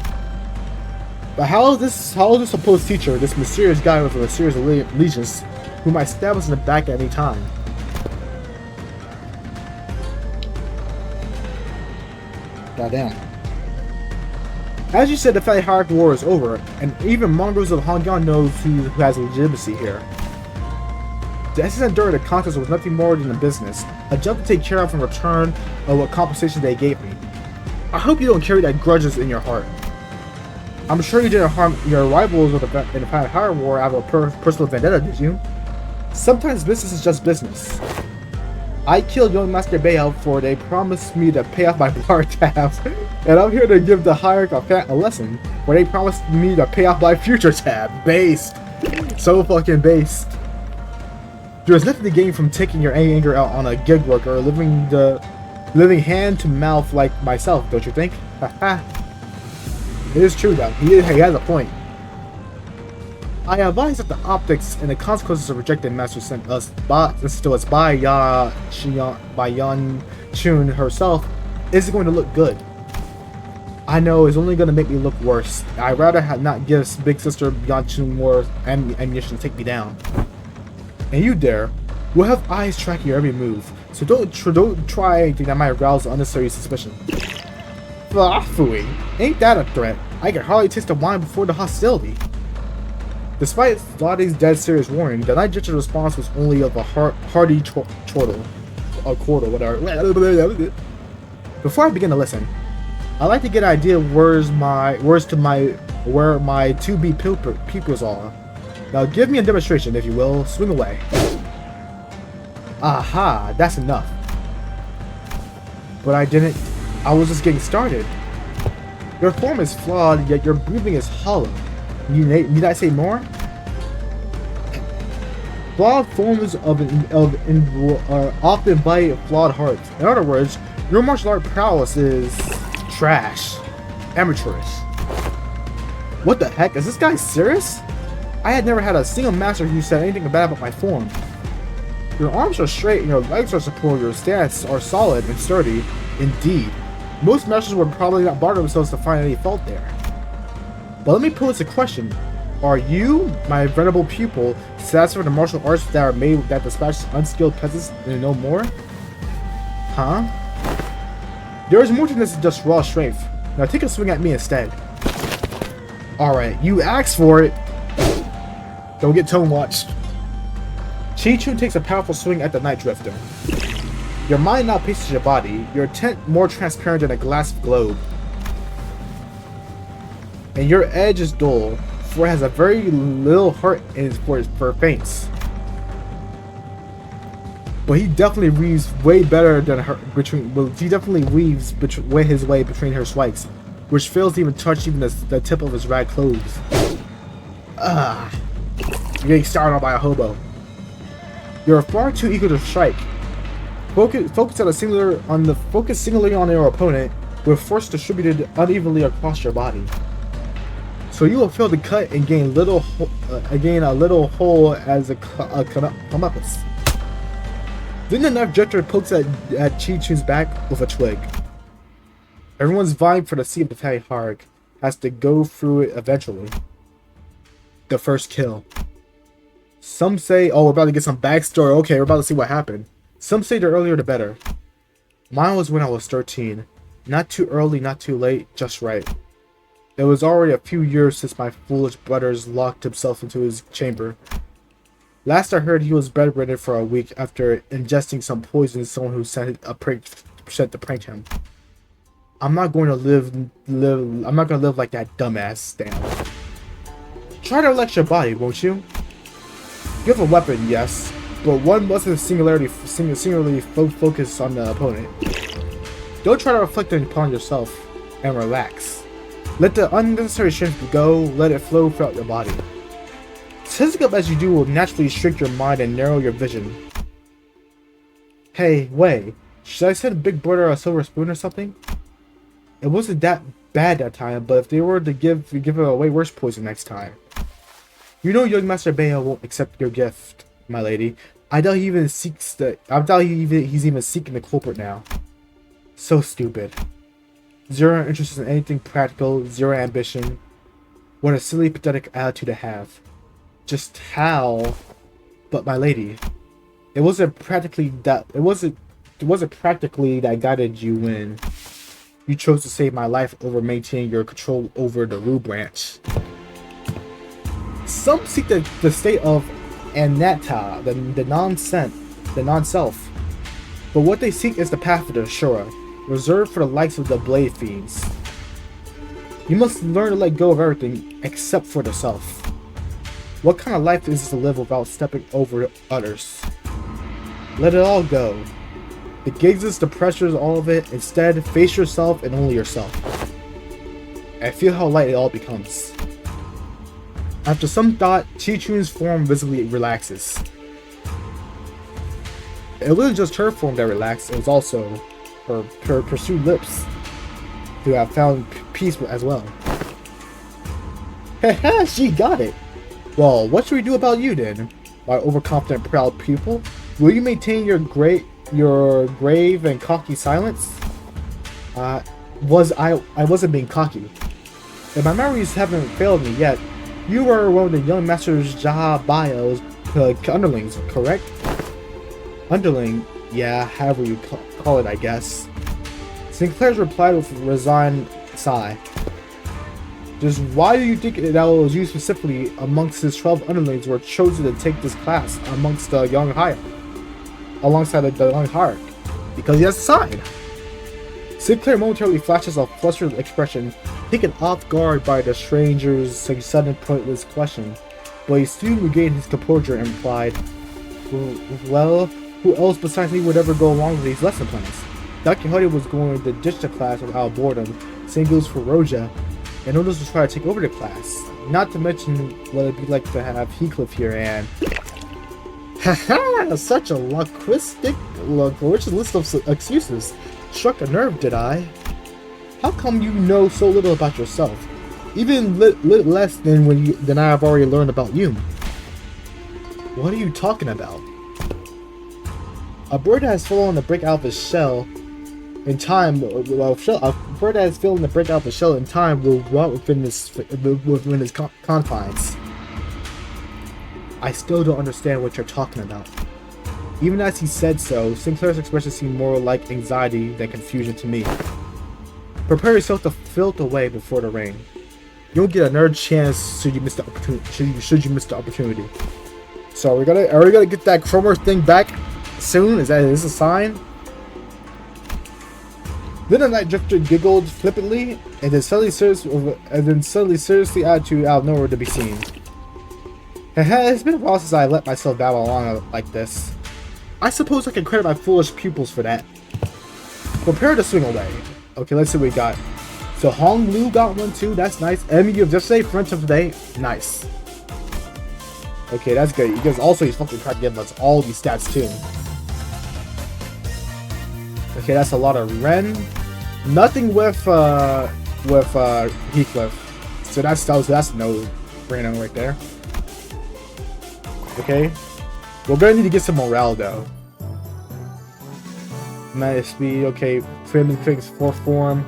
But how is this supposed teacher, this mysterious guy with a mysterious allegiance, whom I stab us in the back at any time? Goddamn. As you said, the Fatty Hierarch War is over, and even mongrels of Hongyuan knows who has legitimacy here. The assassin during the contest was nothing more than a business, a job to take care of in return of what compensation they gave me. I hope you don't carry that grudges in your heart. I'm sure you didn't harm your rivals in the Fatty Hierarch War out of a personal vendetta, did you? Sometimes business is just business. I killed young Master Bayou for they promised me to pay off my bar tabs, and I'm here to give the hierarch a lesson where they promised me to pay off my future tab. Based. So fucking based. There's nothing to gain from taking your anger out on a gig worker or living hand to mouth like myself, don't you think? Haha. It is true though, he has a point. I advise that the optics and the consequences of rejecting Master sent to us by Yan Chun herself isn't going to look good. I know it's only going to make me look worse. I'd rather not give big sister Yan Chun more ammunition to take me down. And you dare, we'll have eyes tracking your every move, so don't try anything that might arouse unnecessary suspicion. Fooey, ain't that a threat? I can hardly taste the wine before the hostility. Despite Lottie's dead serious warning, the Night Judge's response was only of a hearty chortle. Whatever. Before I begin to listen, I'd like to get an idea of where my to-be pupils are. Now give me a demonstration, if you will. Swing away. Aha, that's enough. But I was just getting started. Your form is flawed, yet your breathing is hollow. Need I say more? Flawed forms often invite flawed hearts. In other words, your martial art prowess is trash. Amateurish. What the heck? Is this guy serious? I had never had a single master who said anything bad about my form. Your arms are straight and your legs are supported. Your stance are solid and sturdy. Indeed. Most masters would probably not bother themselves to find any fault there. But let me pose a question. Are you, my venerable pupil, satisfied with the martial arts that are made that dispatch unskilled peasants and no more? Huh? There is more to this than just raw strength. Now take a swing at me instead. Alright, you asked for it. Don't get tone watched. Xichun takes a powerful swing at the Night Drifter. Your mind outpaces your body, your intent more transparent than a glass globe. And your edge is dull, for it has a very little heart in it for feints. But he definitely weaves way better than her he definitely weaves his way between her swipes, which fails to even touch the tip of his rag clothes. You're getting started on by a hobo. You're far too eager to strike. Focus singularly on your opponent, with force distributed unevenly across your body. So you will fail to cut and gain a little hole as a comeuppance. Then the knife gesture pokes at Qichun's back with a twig. Everyone's vying for the seat of the Fatty Hierarch has to go through it eventually. The first kill. Some say, oh, we're about to get some backstory. Okay, we're about to see what happened. Some say the earlier the better. Mine was when I was 13. Not too early, not too late, just right. It was already a few years since my foolish brothers locked himself into his chamber. Last I heard, he was bedridden for a week after ingesting some poison to someone who sent to prank him. I'm not going to live like that dumbass down. Try to relax your body, won't you? You have a weapon, yes, but one mustn't singularly focus on the opponent. Don't try to reflect upon yourself, and relax. Let the unnecessary strength go, let it flow throughout your body. Tensing up as you do will naturally shrink your mind and narrow your vision. Hey, Wei, should I send Big Brother a silver spoon or something? It wasn't that bad that time, but if they were to give it away worse poison next time. You know young Master Bea won't accept your gift, my lady. I doubt he even seeks the. I doubt he's even seeking the culprit now. So stupid. Zero interest in anything practical, zero ambition. What a silly, pathetic attitude to have. Just how? But my lady, it wasn't practically that. It wasn't practically that guided you when you chose to save my life over maintaining your control over the Ru branch. Some seek the state of anatta, the non-self. But what they seek is the path of the Shura, reserved for the likes of the Blade Fiends. You must learn to let go of everything except for the self. What kind of life is this to live without stepping over others? Let it all go. The gigs, the pressures, all of it. Instead, face yourself and only yourself. And feel how light it all becomes. After some thought, Xichun's form visibly relaxes. It wasn't just her form that relaxed, it was also her pursued lips, who have found peace as well. Haha, she got it! Well, what should we do about you then, my overconfident proud pupil? Will you maintain your grave and cocky silence? I wasn't being cocky. If my memories haven't failed me yet, you were one of the young master's Jahabayo's underlings, correct? Underling, yeah, however you call it, I guess. Sinclair's replied with a resigned sigh. Just why do you think that was you specifically amongst his 12 underlings were chosen to take this class amongst the young hierarch? Alongside the young hierarch? Because he has a sign. Sinclair momentarily flashes a flustered expression, taken off guard by the stranger's sudden pointless question, but he soon regained his composure and replied, well, who else besides me would ever go along with these lesson plans? Don Quixote was going to ditch the class without boredom, same goes for Rodya, and Outis was trying to take over the class, not to mention what it'd be like to have Heathcliff here and... Haha! Such a loquacious list of excuses. Struck a nerve, did I? How come you know so little about yourself? Even less than I have already learned about you. What are you talking about? A bird has fallen to break out of its shell in time. A bird that has failed to break out of the shell in time will rot within its confines. I still don't understand what you're talking about. Even as he said so, Sinclair's expression seemed more like anxiety than confusion to me. Prepare yourself to filth away before the rain. You'll get another chance should you miss the opportunity. So are we gonna get that Chromer thing back soon? Is this a sign? Then the night drifter giggled flippantly, and then suddenly seriously attitude out of nowhere to be seen. It's been a while since I let myself babble along like this. I suppose I can credit my foolish pupils for that. Prepare to swing away. Okay, let's see what we got. So Hong Lu got one too, that's nice. Enemy of yesterday, French of today, nice. Okay, that's good. Because also he's fucking trying to give us all these stats too. Okay, that's a lot of Ren. Nothing with Heathcliff. So that's no brainer right there. Okay. We're gonna need to get some morale though. Magic speed, okay. Crimson 4th form.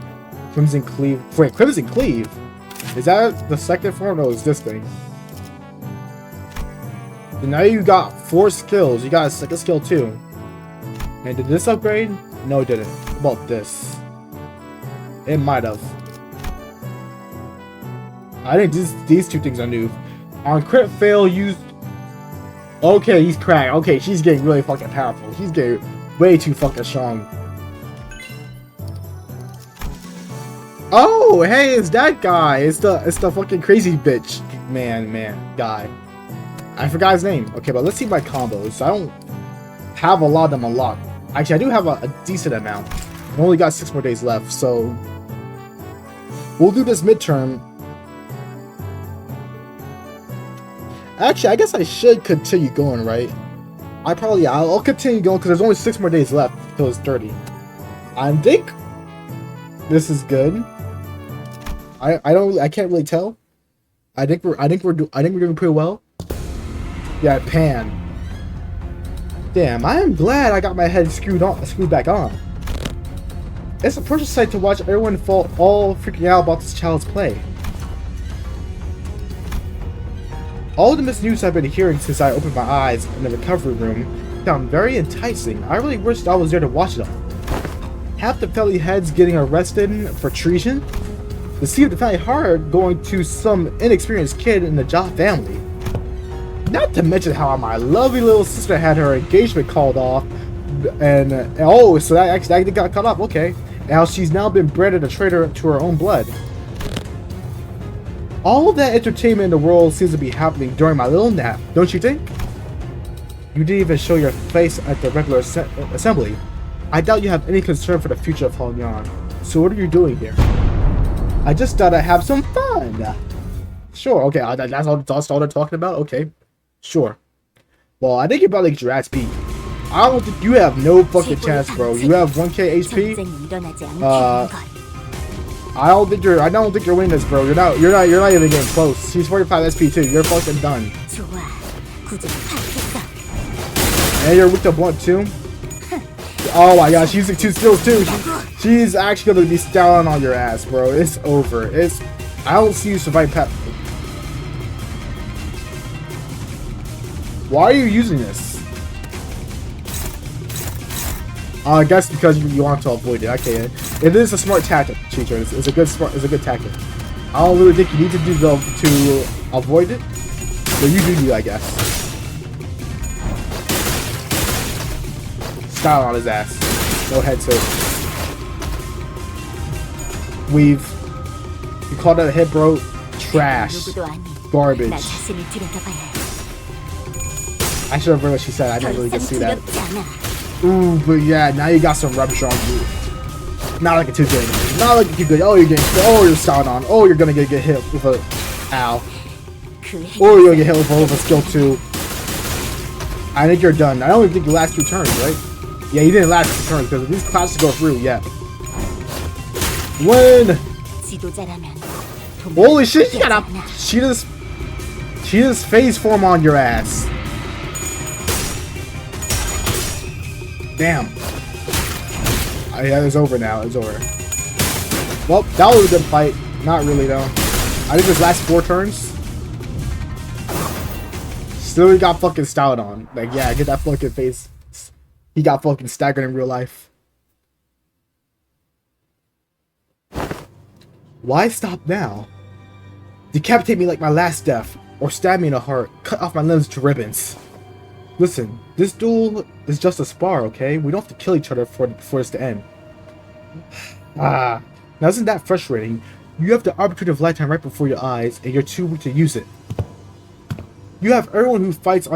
Crimson Cleave. Wait, Crimson Cleave? Is that the second form? No, it's this thing. And now you got 4 skills. You got a second skill too. And did this upgrade? No, it didn't. What about this? It might have. I think these two things are new. On crit fail, use. Okay, he's cracked. Okay, she's getting really fucking powerful. She's getting way too fucking strong. Oh, hey, it's that guy. It's the fucking crazy bitch man guy. I forgot his name. Okay, but let's see my combos. I don't have a lot of them unlocked. Actually, I do have a decent amount. I've only got 6 more days left, so we'll do this midterm. Actually, I guess I should continue going, right? I'll continue going because there's only 6 more days left until it's 30. I think this is good. I can't really tell. I think we're doing pretty well. Yeah, pan. Damn, I am glad I got my head screwed back on. It's a precious sight to watch everyone fall all freaking out about this child's play. All the missed news I've been hearing since I opened my eyes in the recovery room sound very enticing. I really wished I was there to watch it all. Half the family heads getting arrested for treason. The scene of the family heart going to some inexperienced kid in the Jot family. Not to mention how my lovely little sister had her engagement called off, and oh, so that got cut off. Okay, and how she's now been branded a traitor to her own blood. All of that entertainment in the world seems to be happening during my little nap, don't you think? You didn't even show your face at the regular assembly. I doubt you have any concern for the future of Hongyuan. So what are you doing here? I just thought I'd have some fun. Sure, okay, that's all they're talking about? Okay, sure. Well, I think you're about to get your ass beat. I don't think you have no fucking chance, bro. You have 1k HP. I don't think you're winning this, bro. You're not even getting close. She's 45 SP too. You're fucking done. And you're weak to blunt too. Oh my gosh, she's using 2 skills too. She's actually gonna be styling on your ass, bro. It's over. I don't see you surviving past. Why are you using this? I guess because you want to avoid it. Okay, it is a smart tactic, Xichun. It's a good tactic. I don't really think you need to do to avoid it, but you do, I guess. Style on his ass. No head to weave. You call that a hit, bro? Trash. Garbage. I should have read what she said. I didn't really get to see that. Ooh, but yeah, now you got some rubbish on you. Not like a 2K. Not like a 2K. Oh, you're getting. Oh, you're styling on. Oh, you're gonna get hit with a. Ow. Or you're gonna get hit with a skill 2. I think you're done. I don't even think you last 2 turns, right? Yeah, you didn't last 2 turns because if these classes go through, yeah. Win! Holy shit, she got up. She just phase form on your ass. Damn. Yeah, it's over now. It's over. Well, that was a good fight. Not really, though. I think this last 4 turns. Still got fucking styled on. Like, yeah, get that fucking face. He got fucking staggered in real life. Why stop now? Decapitate me like my last death. Or stab me in the heart. Cut off my limbs to ribbons. Listen, this duel is just a spar, okay? We don't have to kill each other for this to end. Now isn't that frustrating? You have the opportunity of lifetime right before your eyes, and you're too weak to use it. You have everyone who fights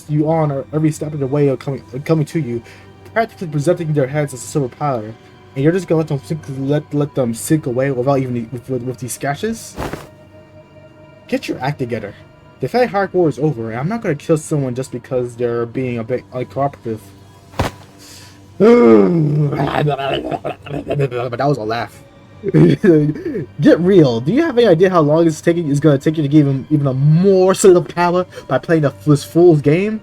you on every step of the way of coming to you, practically presenting their heads as a silver platter, and you're just gonna let them sink away without even with these sketches? Get your act together. The Fey Hard War is over, and I'm not going to kill someone just because they're being a bit uncooperative. But that was a laugh. Get real. Do you have any idea how long it's going to take you to give him even a more solid power by playing this fool's game?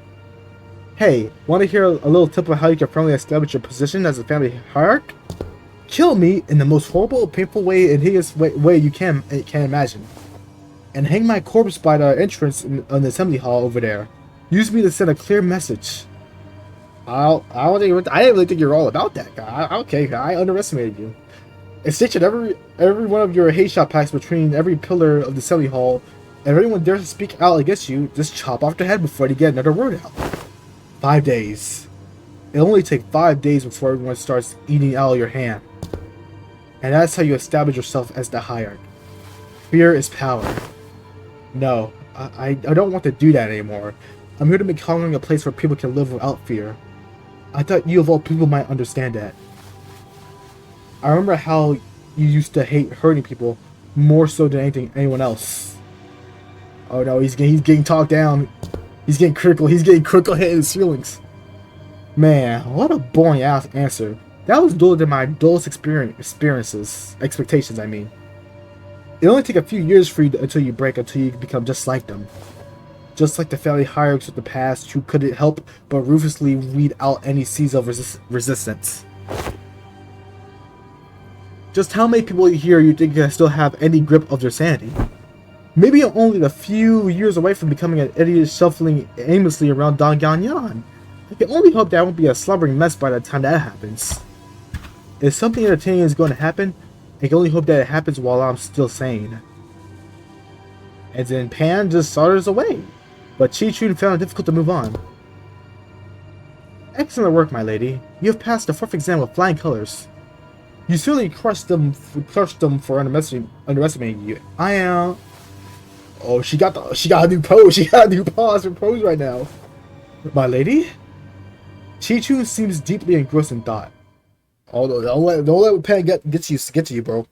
Hey, want to hear a little tip of how you can firmly establish your position as a family hierarch? Kill me in the most horrible, painful way and hideous way you can imagine. And hang my corpse by the entrance in the assembly hall over there. Use me to send a clear message. I didn't really think you're all about that, guy. Okay, I underestimated you. And stitch at every one of your hate shot packs between every pillar of the assembly hall, and if anyone dares to speak out against you, just chop off their head before they get another word out. 5 days. It'll only take 5 days before everyone starts eating out of your hand. And that's how you establish yourself as the hierarch. Fear is power. No, I don't want to do that anymore. I'm here to make Hongyuan a place where people can live without fear. I thought you of all people might understand that. I remember how you used to hate hurting people more so than anyone else. Oh no, he's getting talked down. He's getting critical hit in his feelings. Man, what a boring ass answer. That was duller than my dullest expectations, I mean. It only take a few years for you until you become just like them. Just like the family hierarchs of the past who couldn't help but ruthlessly weed out any seeds of resistance. Just how many people here you think can still have any grip of their sanity? Maybe I'm only a few years away from becoming an idiot shuffling aimlessly around Dongyanyan. I can only hope that I won't be a slumbering mess by the time that happens. If something entertaining is going to happen, I can only hope that it happens while I'm still sane. And then Pan just saunters away, but Xichun found it difficult to move on. Excellent work, my lady. You have passed the 4th exam with flying colors. You certainly crushed them for underestimating you. I am. Oh, she got a new pose. She got a new pose right now. My lady? Xichun seems deeply engrossed in thought. Although don't let Pan get to you, bro.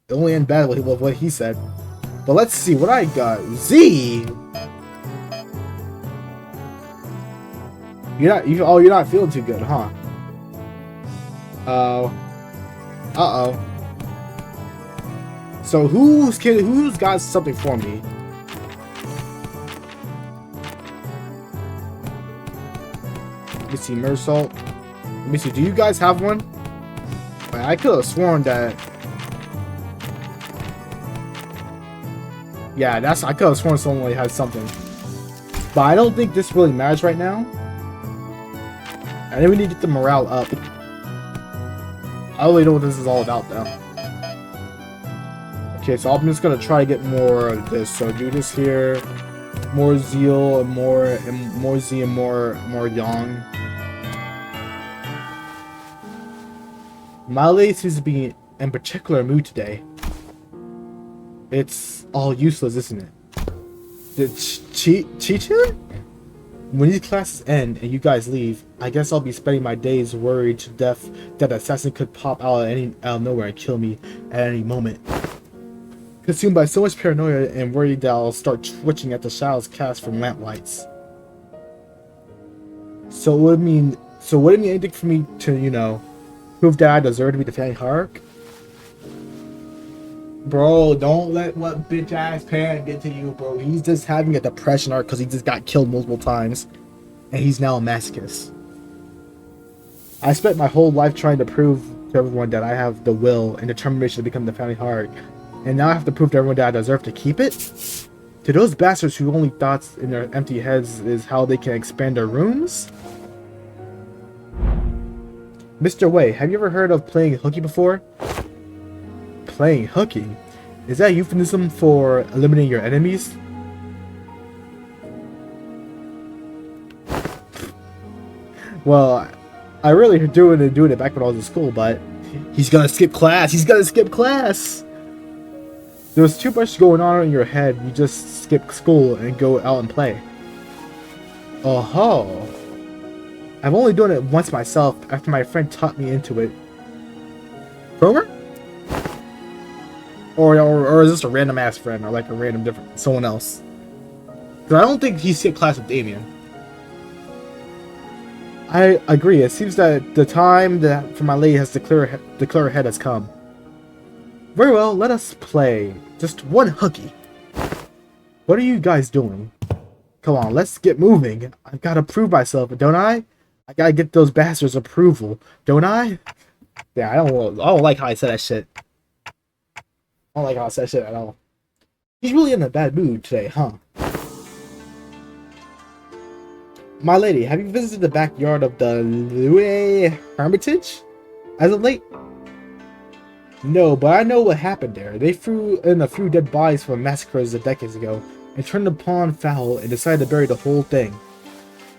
It only end bad with what he said. But let's see what I got. Z. You're not feeling too good, huh? Uh-oh. So who's got something for me? Let me see, Meursault. Let me see, do you guys have one? I could have sworn that. Yeah, I could have sworn someone had something. But I don't think this really matters right now. I think we need to get the morale up. I don't really know what this is all about though. Okay, so I'm just gonna try to get more of this. So do this here. More zeal and more Z and more yang. Miley seems to be in particular mood today. It's all useless, isn't it? Did Xichun? When these classes end and you guys leave, I guess I'll be spending my days worried to death that the assassin could pop out of nowhere and kill me at any moment. Consumed by so much paranoia and worried that I'll start twitching at the shadows cast from lamplights. So would it mean anything for me to, prove that I deserve to be the family hierarch? Bro, don't let what bitch ass Pan get to you, bro. He's just having a depression arc because he just got killed multiple times. And he's now a masochist. I spent my whole life trying to prove to everyone that I have the will and determination to become the family hierarch. And now I have to prove to everyone that I deserve to keep it? To those bastards who only thoughts in their empty heads is how they can expand their rooms? Mr. Wei, have you ever heard of playing hooky before? Playing hooky? Is that a euphemism for eliminating your enemies? Well, I really doing it back when I was in school, but he's gonna skip class. He's gonna skip class. There's too much going on in your head. You just skip school and go out and play. Oh-ho. I've only done it once myself after my friend taught me into it. Cromer? Or is this a random ass friend or like a random different someone else? Because I don't think he skipped class with Damien. I agree. It seems that the time for my lady has to clear her head has come. Very well, let us play. Just one hooky. What are you guys doing? Come on, let's get moving. I've got to prove myself, don't I? I gotta get those bastards' approval, don't I? Yeah, I don't like how I said that shit. I don't like how I said that shit at all. He's really in a bad mood today, huh? My lady, have you visited the backyard of the Yea Hermitage as of late? No, but I know what happened there. They threw in a few dead bodies from massacres decades ago and turned the pond foul and decided to bury the whole thing.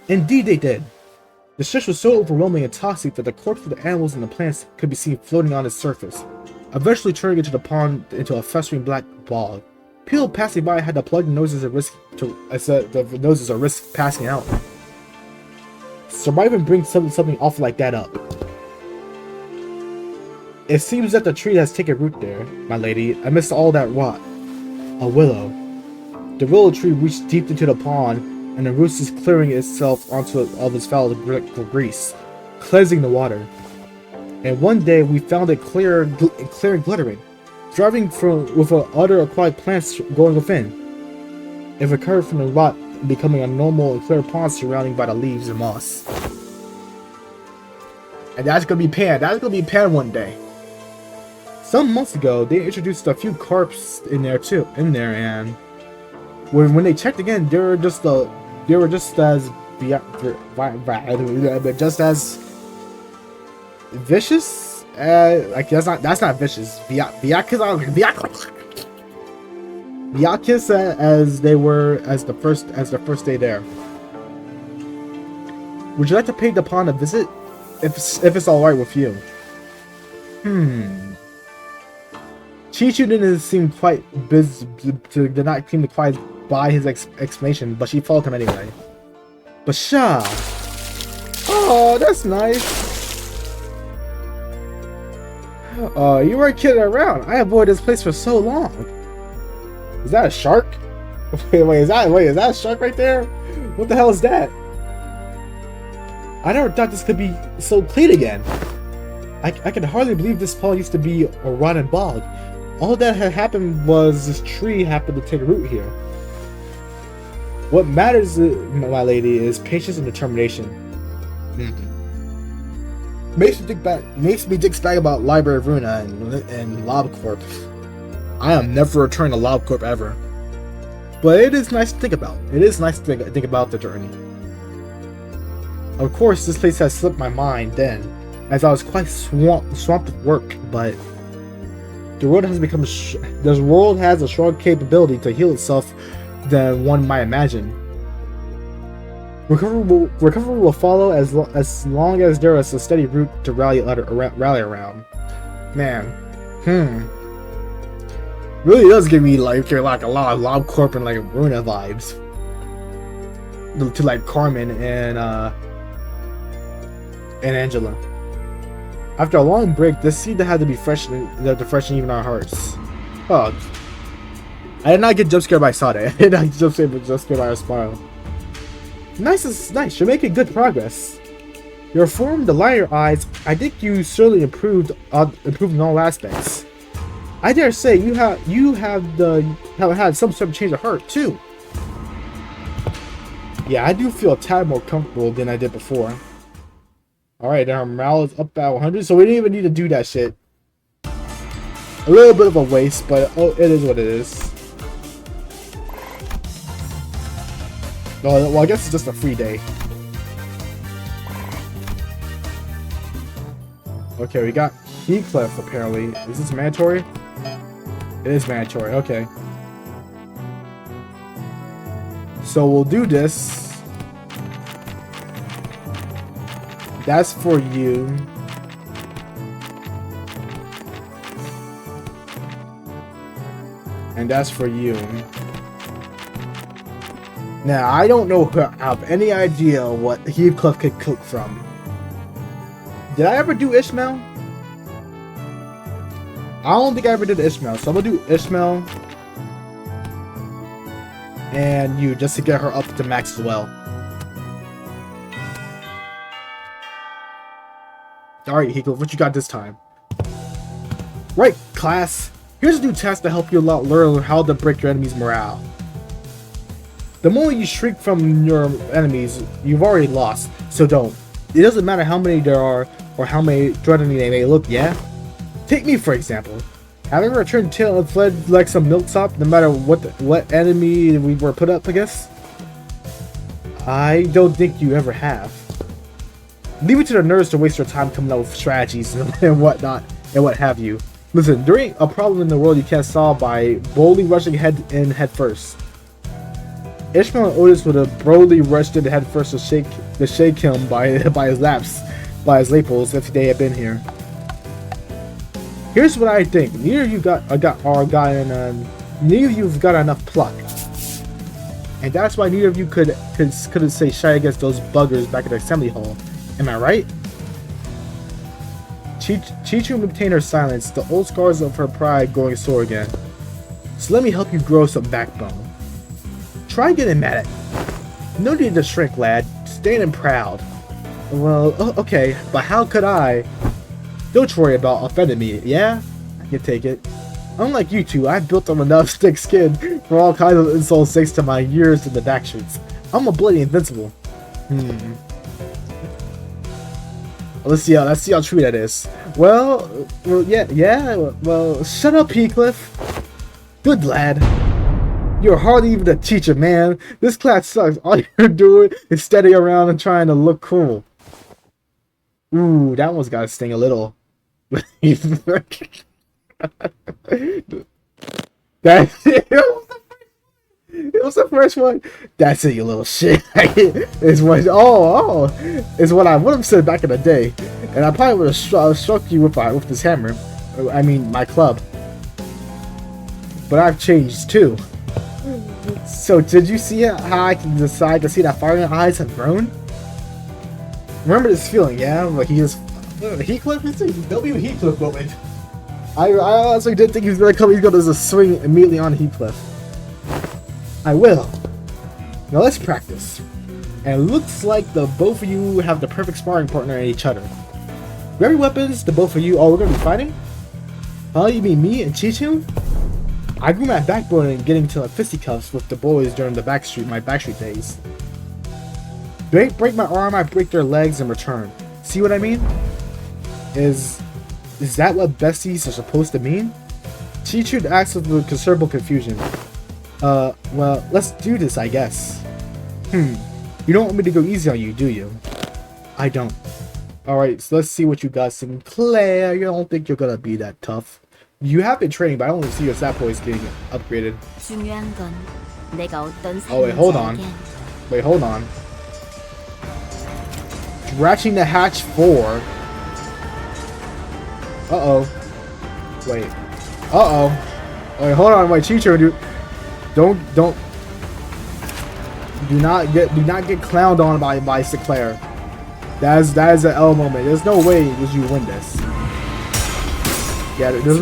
Indeed they did. The stench was so overwhelming and toxic that the corpses of the animals and the plants could be seen floating on its surface, eventually turning into the pond into a festering black bog. People passing by had to plug the noses at risk passing out. So might even bring something awful like that up. It seems that the tree has taken root there, my lady, amidst all that rot. A willow. The willow tree reached deep into the pond, and the roots is clearing itself onto of its foul grease, cleansing the water. And one day we found it clear and glittering, thriving with other aquatic plants growing within. It recovered from the rot, becoming a normal and clear pond surrounded by the leaves and moss. And that's gonna be Pan. That's gonna be Pan one day. Some months ago, they introduced a few carps in there too. And when they checked again, they were just as vicious. Like that's not vicious. Vicious as they were as the first day there. Would you like to pay the pond a visit? If it's alright with you. Xichun did not seem to quite buy his explanation, but she followed him anyway. Basha! Oh, that's nice! You weren't kidding around. I avoided this place for so long. Is that a shark? Wait, is that a shark right there? What the hell is that? I never thought this could be so clean again. I can hardly believe this pond used to be a rotten bog. All that had happened was this tree happened to take root here. What matters, my lady, is patience and determination. Makes me think back about Library of Runa and LobCorp. I am never returning to LobCorp ever. But it is nice to think about. It is nice to think about the journey. Of course, this place has slipped my mind then, as I was quite swamped with work, but the world has a strong capability to heal itself than one might imagine. Recovery will follow as long as there is a steady root to rally around. Man, really does give me like a lot of LobCorp and like Runa vibes. To like Carmen and Angela. After a long break, this seed had to be freshen even our hearts. Oh, I did not get jump scared by Sade. I did not get jump scared by her smile. Nice is nice. You're making good progress. Your form, the light in your eyes. I think you certainly improved in all aspects. I dare say you have had some sort of change of heart too. Yeah, I do feel a tad more comfortable than I did before. Alright, our morale is up at 100, so we didn't even need to do that shit. A little bit of a waste, but oh, it is what it is. Well, I guess it's just a free day. Okay, we got Heathcliff apparently. Is this mandatory? It is mandatory, okay. So we'll do this. That's for you. And that's for you. Now, I don't have any idea what Heathcliff could cook from. Did I ever do Ishmael? I don't think I ever did Ishmael, so I'm gonna do Ishmael and you just to get her up to max as well. Alright, Heathcliff, what you got this time? Right, class. Here's a new test to help you learn how to break your enemy's morale. The moment you shrink from your enemies, you've already lost, so don't. It doesn't matter how many there are or how many threatening they may look, yeah? Take me for example. Having returned tail and fled like some milksop, no matter what enemy we were put up against? I don't think you ever have. Leave it to the nerds to waste their time coming up with strategies and whatnot and what have you. Listen, there ain't a problem in the world you can't solve by boldly rushing head first. Ishmael and Outis would have boldly rushed in head first to shake him by his lapels if they had been here. Here's what I think. Neither of you've got enough pluck, and that's why neither of you couldn't say shy against those buggers back at the assembly hall. Am I right? Xichun maintained her silence, the old scars of her pride growing sore again. So let me help you grow some backbone. try getting mad at me. No need to shrink, lad. Standing proud. Well, okay, but how could I? Don't worry about offending me, yeah? I can take it. Unlike you two, I've built up enough thick skin for all kinds of insults thanks to my years in the back streets. I'm a bloody invincible. Let's see how true that is. Well, shut up, Heathcliff. Good lad. You're hardly even a teacher, man. This class sucks. All you're doing is standing around and trying to look cool. Ooh, that one's gotta sting a little. It was the first one. That's it, you little shit. It's what it's what I would have said back in the day, and I probably would have struck you with this hammer. I mean, my club. But I've changed too. So did you see how I can decide to see that fire in your eyes have grown? Remember this feeling, yeah? Like he is Heathcliff. There'll be a Heathcliff moment. I honestly didn't think he was gonna come. He's gonna just swing immediately on Heathcliff. I will. Now let's practice. And it looks like the both of you have the perfect sparring partner in each other. Grab your weapons, the both of you. Oh, we're gonna be fighting? Huh? You mean me and Xichun? I grew my backbone in getting to fisticuffs with the boys during my backstreet days. Break my arm, I break their legs in return. See what I mean? Is that what besties are supposed to mean? Xichun acts with considerable confusion. Well, let's do this, I guess. You don't want me to go easy on you, do you? I don't. Alright, so let's see what you got, Sinclair. You don't think you're gonna be that tough. You have been training, but I only see your stat points getting upgraded. Oh, wait, hold on. Wait, hold on. Scratching the hatch 4. Uh-oh. Wait. Uh-oh. Wait, hold on. Wait, Xichun, dude. Do not get clowned on by Sinclair. That is an L moment. There's no way you win this. Yeah, there's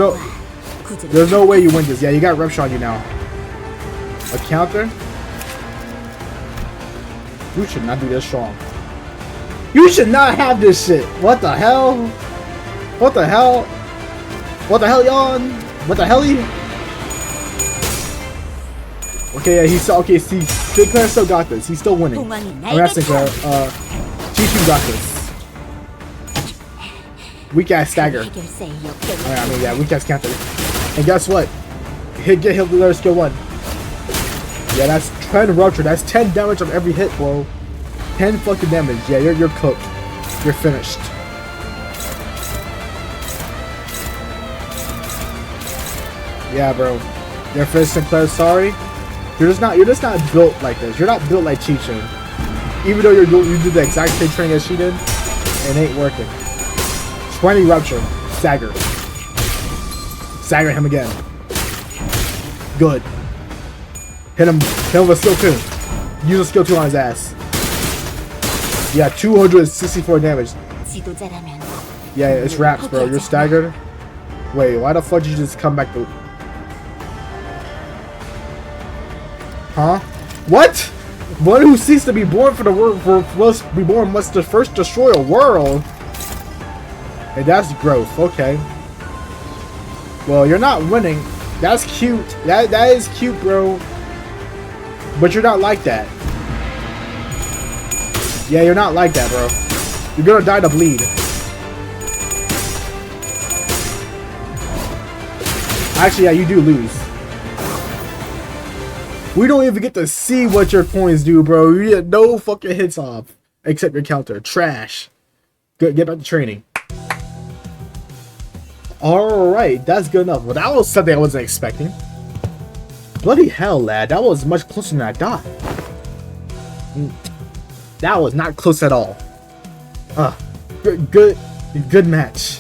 no way you win this. Yeah, you got rupture on you now. A counter? You should not be this strong. You should not have this shit. What the hell? What the hell? What the hell, Yon? What the hell? Okay, yeah, he's okay. See, Sinclair still got this. He's still winning. I'm not Sinclair. Xichun got this. Weak ass stagger. I mean, yeah, weak ass counter. And guess what? Get hit with skill 1. Yeah, that's 10 rupture. That's 10 damage on every hit, bro. 10 fucking damage. Yeah, you're cooked. You're finished. Yeah, bro. You're finished, Sinclair. Sorry. You're just not built like this. You're not built like Xichun. Even though you did the exact same training as she did, it ain't working. 20 rupture. Stagger. Stagger him again. Good. Hit him with skill 2. Use a skill 2 on his ass. Yeah, 264 damage. Yeah, it's wraps, bro. You're staggered. Wait, why the fuck did you just come back to... Huh? What? One who seeks to be born for the world must first destroy a world. Hey, that's growth. Okay. Well, you're not winning. That's cute. That is cute, bro. But you're not like that. Yeah, you're not like that, bro. You're gonna die to bleed. Actually, yeah, you do lose. We don't even get to see what your coins do, bro. You get no fucking hits off. Except your counter. Trash. Good, get back to training. Alright, that's good enough. Well, that was something I wasn't expecting. Bloody hell, lad. That was much closer than I thought. That was not close at all. Good match.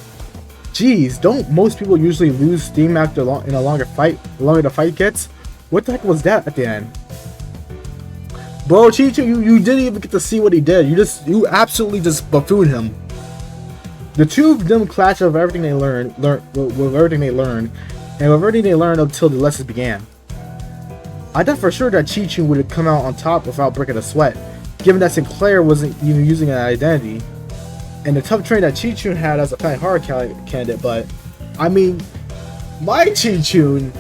Jeez, don't most people usually lose steam after in a longer fight? The longer the fight gets? What the heck was that at the end? Bro, Xichun, you didn't even get to see what he did. You absolutely just buffooned him. The two of them clashed over everything they learned, and with everything they learned until the lessons began. I thought for sure that Xichun would have come out on top without breaking a sweat, given that Sinclair wasn't even using an identity. And the tough training that Xichun had as a kind of hard candidate, but I mean, my Xichun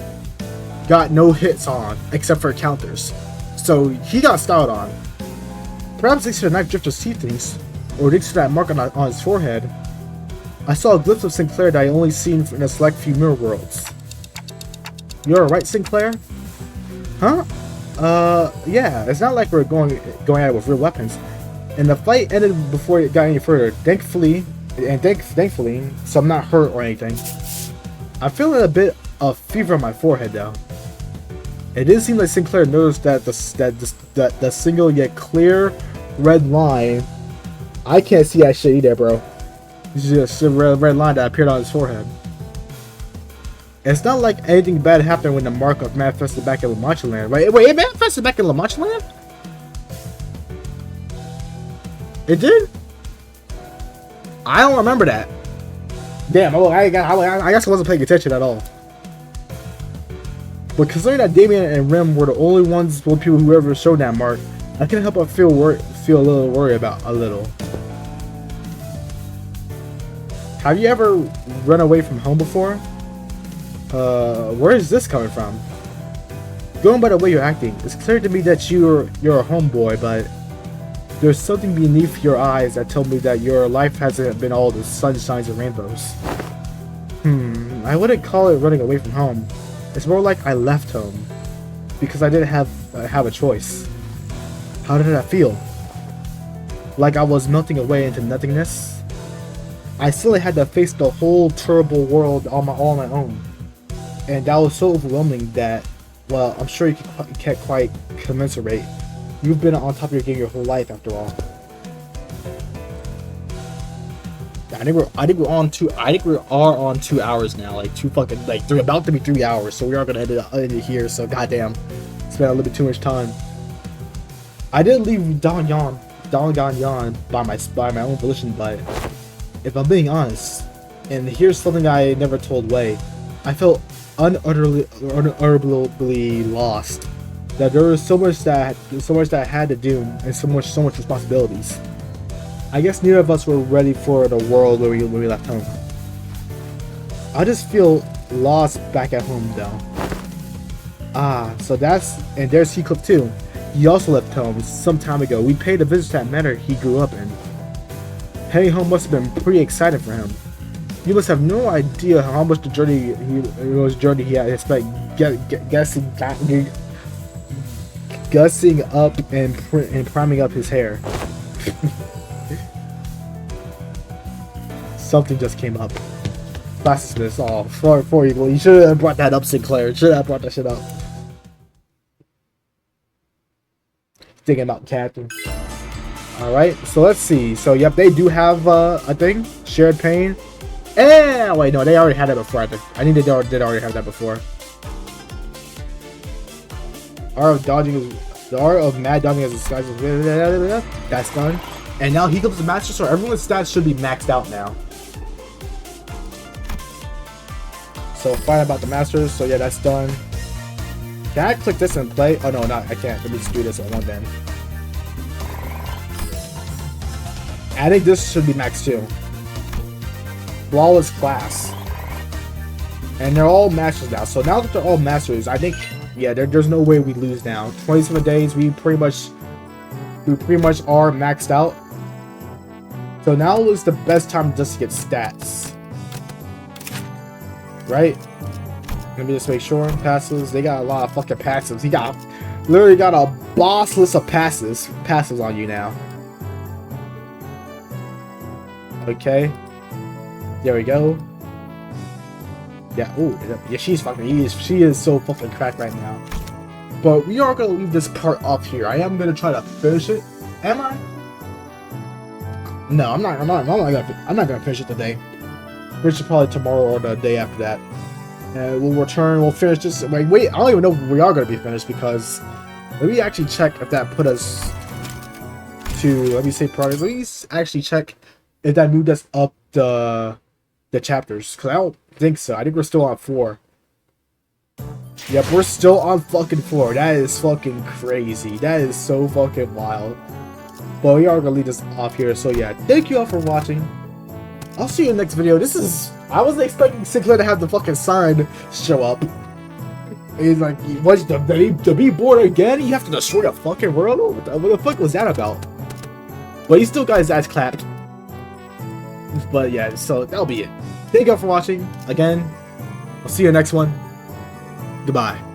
got no hits on except for counters, so he got styled on. Perhaps thanks to the knife drifter's see things, or thanks to that mark on his forehead. I saw a glimpse of Sinclair that I only seen in a select few mirror worlds. You're alright, Sinclair? Huh? Yeah, it's not like we're going at it with real weapons. And the fight ended before it got any further, thankfully, so I'm not hurt or anything. I'm feeling a bit of fever on my forehead though. It didn't seem like Sinclair noticed that the single yet clear red line. I can't see that shit either, bro. It's just a red line that appeared on his forehead. It's not like anything bad happened when the mark of manifested back in La Mancha Land, right? Wait, it manifested back in La Mancha Land? It did? I don't remember that. Damn, I guess I wasn't paying attention at all. But considering that Damien and Rim were the only people who ever showed that mark, I can't help but feel a little worried about a little. Have you ever run away from home before? Where is this coming from? Going by the way you're acting, it's clear to me that you're a homeboy, but there's something beneath your eyes that tell me that your life hasn't been all the sunshines and rainbows. I wouldn't call it running away from home. It's more like I left home because I didn't have a choice. How did that feel? Like I was melting away into nothingness? I still had to face the whole terrible world all on my own. And that was so overwhelming that, well, I'm sure you can't quite commensurate. You've been on top of your game your whole life, after all. I think we're on 2 hours now. They're about to be 3 hours, so we are gonna end it here. So goddamn, spent a little bit too much time. I did leave Dongyang by my own volition, but if I'm being honest, and here's something I never told Wei, I felt unutterably lost. That there was so much that I had to do, and so much responsibilities. I guess neither of us were ready for the world where we left home. I just feel lost back at home though. So there's Heathcliff too. He also left home some time ago. We paid a visit to that manor he grew up in. Heading home must have been pretty exciting for him. You must have no idea how much the journey he had spent gussing up and priming up his hair. Something just came up. Classicness all for you. You should have brought that up, Sinclair. Should have brought that shit up. Thinking about captain. Alright, so let's see. So yep, they do have a thing. Shared pain. Wait, no, they already had that before. I think they did already have that before. The art of mad dodging as a disguise. That's done. And now he comes to master, so everyone's stats should be maxed out now. So find about the masters. So yeah, that's done. Can I click this and play? Oh no, I can't. Let me just do this at one then. I think this should be max too. Flawless class. And they're all masters now. So now that they're all masters, I think, yeah, there's no way we lose now. 27 days, we pretty much are maxed out. So now is the best time just to get stats. Right? Let me just make sure. Passes. They got a lot of fucking passives. He literally got a boss list of passives on you now. Okay. There we go. Yeah, ooh, yeah, she is so fucking cracked right now. But we are gonna leave this part off here. I am gonna try to finish it. Am I? No, I'm not gonna finish it today. Finish it probably tomorrow or the day after that. And we'll return, we'll finish this. Wait, I don't even know if we are gonna be finished because let me actually check if that put us to, let me say progress. Let me actually check if that moved us up the chapters, because I don't think so. I think we're still on 4. Yep, we're still on fucking 4. That is fucking crazy. That is so fucking wild. But we are gonna leave this off here. So yeah, thank you all for watching. I'll see you in the next video. I wasn't expecting Sinclair to have the fucking sign show up. He's like, what's the be bored again? You have to destroy a fucking world? What the fuck was that about? But he still got his ass clapped. But yeah, so that'll be it. Thank you all for watching. Again, I'll see you in the next one. Goodbye.